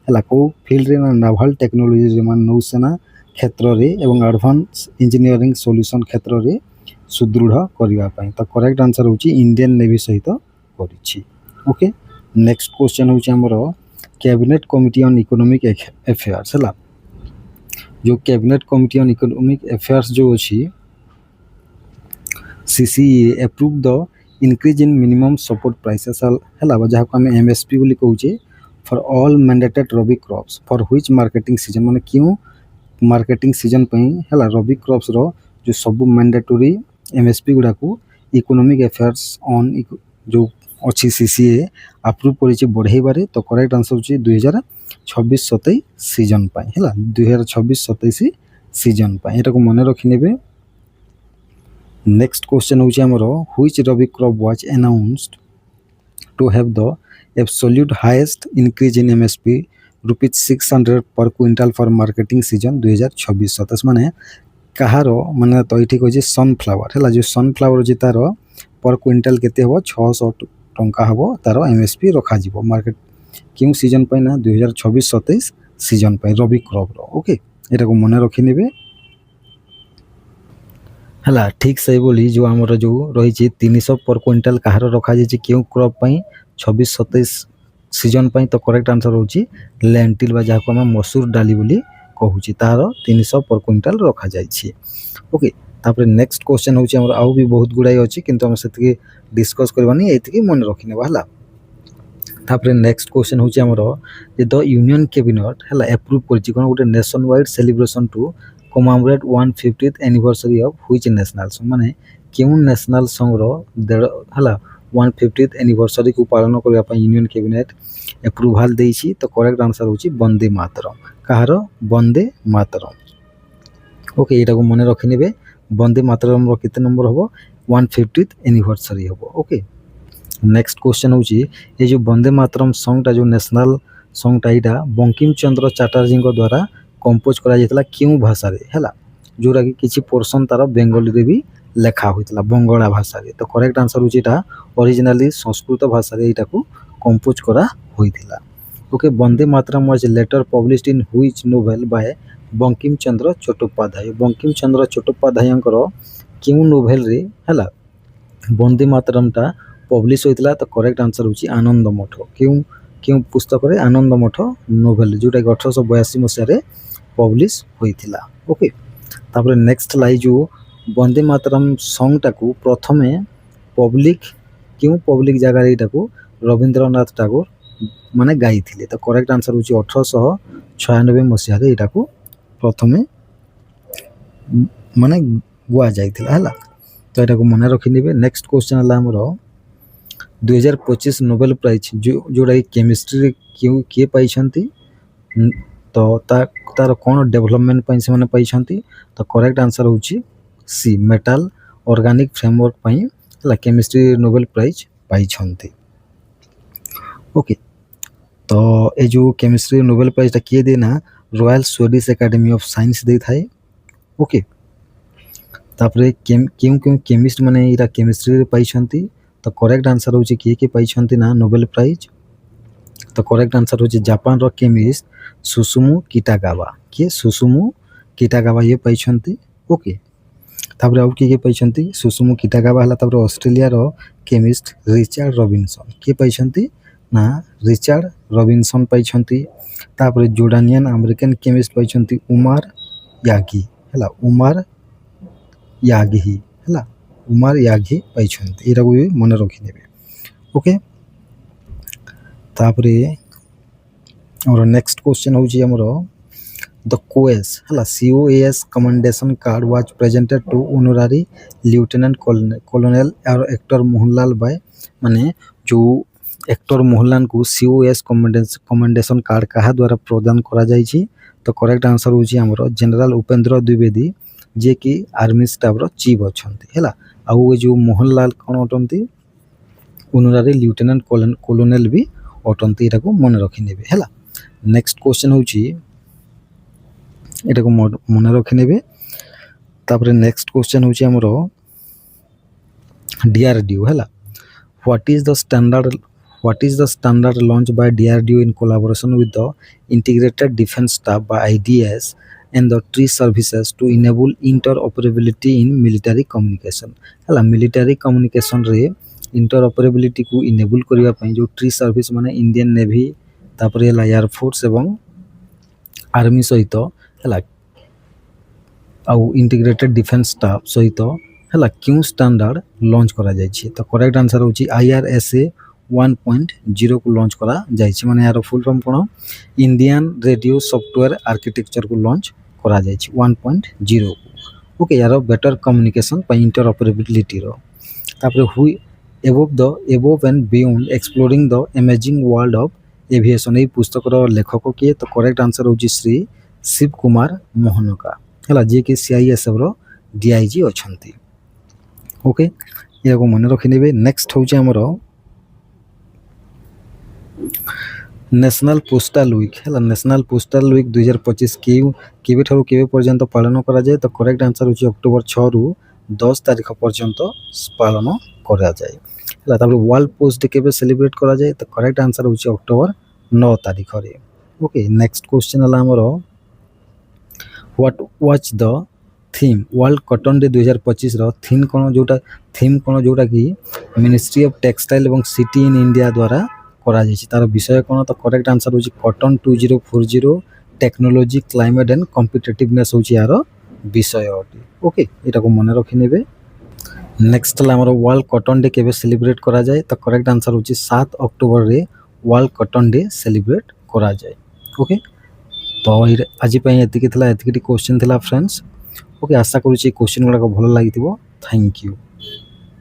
ହେଲା କେଉଁ ଫିଲ୍ଡରେ ନା ନାଭାଲ ଟେକ୍ନୋଲୋଜି ମାନେ ନୌସେନା କ୍ଷେତ୍ରରେ ଏବଂ ଆଡ଼ଭାନ୍ସ ଇଞ୍ଜିନିୟରିଂ ସଲ୍ୟୁସନ୍ କ୍ଷେତ୍ରରେ ସୁଦୃଢ଼ କରିବା ପାଇଁ ତ କରେକ୍ଟ ଆନ୍ସର ହେଉଛି ଇଣ୍ଡିଆନ ନେଭି ସହିତ କରିଛି ଓକେ। ନେକ୍ସଟ କ୍ୱେଶ୍ଚନ୍ ହେଉଛି ଆମର cabinet committee on economic affairs ହେଲା ଯେଉଁ cabinet committee on economic affairs ଯେଉଁ ଅଛି CCE approve the increase in minimum support prices ହେଲା ଯାହାକୁ ଆମେ MSP ବୋଲି କହୁଛେ for all mandated rabi crops for which marketing season ମାନେ କେଉଁ ମାର୍କେଟିଂ ସିଜନ୍ ପାଇଁ ହେଲା ରବି କ୍ରପ୍ସର ଯେଉଁ ସବୁ ମ୍ୟାଣ୍ଡେଟୋରୀ MSP ଗୁଡ଼ାକୁ ଇକୋନୋମିକ୍ ଆଫେୟାର୍ସ ଅନ୍ ଯେଉଁ ଅଛି CCA ଆପ୍ରୁଭ୍ କରିଛି ବଢ଼େଇବାରେ ତ କରେକ୍ଟ ଆନ୍ସର ହେଉଛି 2026-27 ସିଜନ୍ ପାଇଁ ହେଲା 2026-27 ସିଜନ୍ ପାଇଁ ଏଟାକୁ ମନେ ରଖିନେବେ। ନେକ୍ସଟ କ୍ୱେଶ୍ଚନ୍ ହେଉଛି ଆମର which rabi crop was announced to have the absolute highest increase in MSP ₹600 per quintal for marketing season 2026-27 ମାନେ କାହାର ମାନେ ତ ଏଇଠି କହିଛି ସନଫ୍ଲାୱାର ହେଲା ଯେଉଁ ସନଫ୍ଲାୱାର ଅଛି ତାର ପର କ୍ୱିଣ୍ଟାଲ କେତେ ହେବ 600 ଟଙ୍କା ହେବ ତାର MSP ରଖାଯିବ ମାର୍କେଟ क्यों सीजन पाई ना 2026-27 सीजन पाई रबी क्रॉप रो ओके एटा को मन रखि नेबे हला ठीक से बोली जो हमर जो रही 300 पर क्विंटल कहार रखा जाय क्यों क्रॉप पाई 26-27 सीजन पाई तो करेक्ट आंसर होची लेंटिल बा जाको हम मसूर डाली बोली कहूची तार 300 पर क्विंटल रखा जाय ओके तापर नेक्स्ट क्वेश्चन होची हमर आउ भी बहुत गुडाई अछि किंतु हम सेति डिस्कस करबानी एति मन रखिने हला तापर नेक्स्ट क्वेश्चन होची हमर जे द यूनियन कैबिनेट हला अप्रूव करची कोन गोटे nationwide celebration to commemorate 150th anniversary of which national song माने केउ नेशनल सॉन्ग रो हला 150th एनिवर्सरी को पालन करबा पई यूनियन कैबिनेट अप्रूवल देइछि तो करेक्ट आंसर होची वंदे मातरम कहारो वंदे मातरम ओके एटा को मने रखि नेबे वंदे मातरम रो किते नंबर होबो 150th एनिवर्सरी होबो ओके नेक्स्ट क्वेश्चन होची ये जो वंदे मातरम सॉन्ग ता जो नेशनल सॉन्ग ता इटा बंकिम चंद्र चटर्जी को द्वारा कंपोज करा जेतला क्यों भाषा रे हला जोरा कि किछि पोर्शन तार बेंगली रे भी लेखा होइतला बंगला भाषा रे तो करेक्ट आंसर होची इटा ओरिजिनली संस्कृत भाषा रे इटा को कंपोज करा होइतला okay Vande Mataram was later published in which novel by Bankim Chandra चट्टोपाध्यायंकर क्यों नोवेल रे हला वंदे मातरम ता पब्लिश होइतला तो करेक्ट आंसर होची आनंद मठ क्यों क्यों पुस्तक रे आनंद मठ नोवेल जोटा 1882 मसिया रे पब्लिश होइतला ओके तापर नेक्स्ट लाई जो वंदे मातरम सॉन्ग टाकू प्रथमे पब्लिक क्यों पब्लिक जगह रे टाकू रविंद्रनाथ टैगोर माने गाई थिले तो करेक्ट आंसर होची 1896 मसिया रे एटाकू प्रथमे माने गुआ जाइथिला हला तो एटा को मन रखि नेबे नेक्स्ट क्वेश्चन हला हमरो 2025 नोबेल प्राइज जोड़ा केमिस्ट्री क्यों किए पाई तो तार कौन डेवलपमेंट पाई से माने पाई तो करेक्ट आंसर होची सी मेटल ऑर्गेनिक फ्रेमवर्क पाई हला केमिस्ट्री नोबेल प्राइज पाई ओके तो ए जो केमिस्ट्री नोबेल प्राइज ता किए देना Royal Swedish Academy of Science दे थाए ओके तापरे क्यों क्यों केमिस्ट माने इरा केमिस्ट्री रे पाई तो करेक्ट आंसर होची किए पाई ना नोबेल प्राइज तो करेक्ट आंसर होची जापान रो केमिस्ट सुसुमु किटागावा ये पाई ओके तापरे आउ किए पाई सुसुमु किटागावा हला तापरे ऑस्ट्रेलिया रो केमिस्ट रिचर्ड रॉबिन्सन के पाई ना रिचर्ड रॉबिन्सन पाई तापरे जोर्डानियन अमेरिकन केमिस्ट पाई उमर यागी हला उमर यागी पाई एटा को मन रखि नेबे ओके तापरे और नेक्स्ट क्वेश्चन होची हमरो द कोएस हला COAS commendation card was presented to honorary lieutenant colonel और एक्टर मोहनलाल बाय माने जो एक्टर मोहनलाल को COAS कमेंडेशन कार्ड कहा द्वारा प्रदान करा जायछि तो करेक्ट आंसर होची हमरो जनरल उपेंद्र द्विवेदी जे कि आर्मी स्टाफ रो चीफ अछंती हैला आउ जो मोहनलाल कोन अटंती ऑनररी लेफ्टिनेंट कॉलोनल भी अटंती एटा को मन रखि नेबे हैला नेक्स्ट क्वेश्चन होची एटा को मन रखि नेबे तापरे नेक्स्ट क्वेश्चन होची हमरो DRDO हैला what is the standard launch by DRDO in collaboration with the integrated defence staff by IDS and the tree services to enable interoperability in military communication हला मिलिटरी कम्युनिकेशन रे इंटरऑपरेबिलिटी को इनेबल करिया पई जो ट्री सर्विस माने इंडियन नेवी तापरे हला एयर फोर्स एवं आर्मी सहित हला आउ इंटीग्रेटेड डिफेंस स्टाफ सहित हला क्यों स्टैंडर्ड लॉन्च करा जायछि तो करेक्ट आंसर होची IRSA 1.0 को लॉन्च करा जायछि माने यार फुल फॉर्म कोन इंडियन रेडियो सॉफ्टवेयर आर्किटेक्चर को लॉन्च करा जायछि 1.0 ओके यार बेटर कम्युनिकेशन पाई इंटरऑपरेबिलिटी रो तापरे हुई above and beyond exploring the amazing world of aviation ए पुस्तक रो लेखक के तो करेक्ट आंसर होची श्री शिव कुमार मोहनका हला जे कि CISF रो DIG अछंती ओके या को मन रखि नेबे नेक्स्ट होची हमरो नेशनल पोस्टल वीक है नेशनल पोस्टल वीक 2025 केवे ठारू केवे पर्यंत पालन करा जाए तो करेक्ट आंसर होची अक्टोबर 6 रु 10 तारिख पर्यंत पालन करा जाए है तापर वर्ल्ड पोस्ट डे केवे सेलिब्रेट करा जाए तो करेक्ट आंसर होची अक्टोबर 9 ତାରିଖରେ। ଓକେ, ନେକ୍ସଟ କ୍ୱେଶ୍ଚିନ୍ ହେଲା ଆମର what was the theme World Cotton Day 2025ର ଥିମ୍ କ'ଣ ଯେଉଁଟାକି ମିନିଷ୍ଟ୍ରି ଅଫ୍ ଟେକ୍ସଟାଇଲ୍ ଏବଂ ସିଟି ଇନ୍ ଇଣ୍ଡିଆ ଦ୍ୱାରା କରାଯାଇଛି। ତାର ବିଷୟ କ'ଣ? ତ କରେକ୍ଟ ଆନ୍ସର୍ ହେଉଛି cotton 2040 technology climate and competitiveness ହେଉଛି ଏହାର ବିଷୟ ଅଟେ। ଓକେ, ଏଇଟାକୁ ମନେ ରଖିନେବେ। ନେକ୍ସଟ ହେଲା ଆମର ୱାର୍ଲଡ କଟନ୍ ଡେ କେବେ ସେଲିବ୍ରେଟ୍ କରାଯାଏ? ତ କରେକ୍ଟ ଆନ୍ସର୍ ହେଉଛି 7 ଅକ୍ଟୋବରରେ ୱାର୍ଲଡ କଟନ୍ ଡେ ସେଲିବ୍ରେଟ୍ କରାଯାଏ। ଓକେ, ତ ଆଜି ପାଇଁ ଏତିକି ଥିଲା, ଏତିକି କ୍ୱେଶ୍ଚିନ୍ ଥିଲା ଫ୍ରେଣ୍ଡସ୍। ଓକେ, ଆଶା କରୁଛି କ୍ୱେଶ୍ଚିନ୍ ଗୁଡ଼ାକ ଭଲ ଲାଗିଥିବ। Thank you.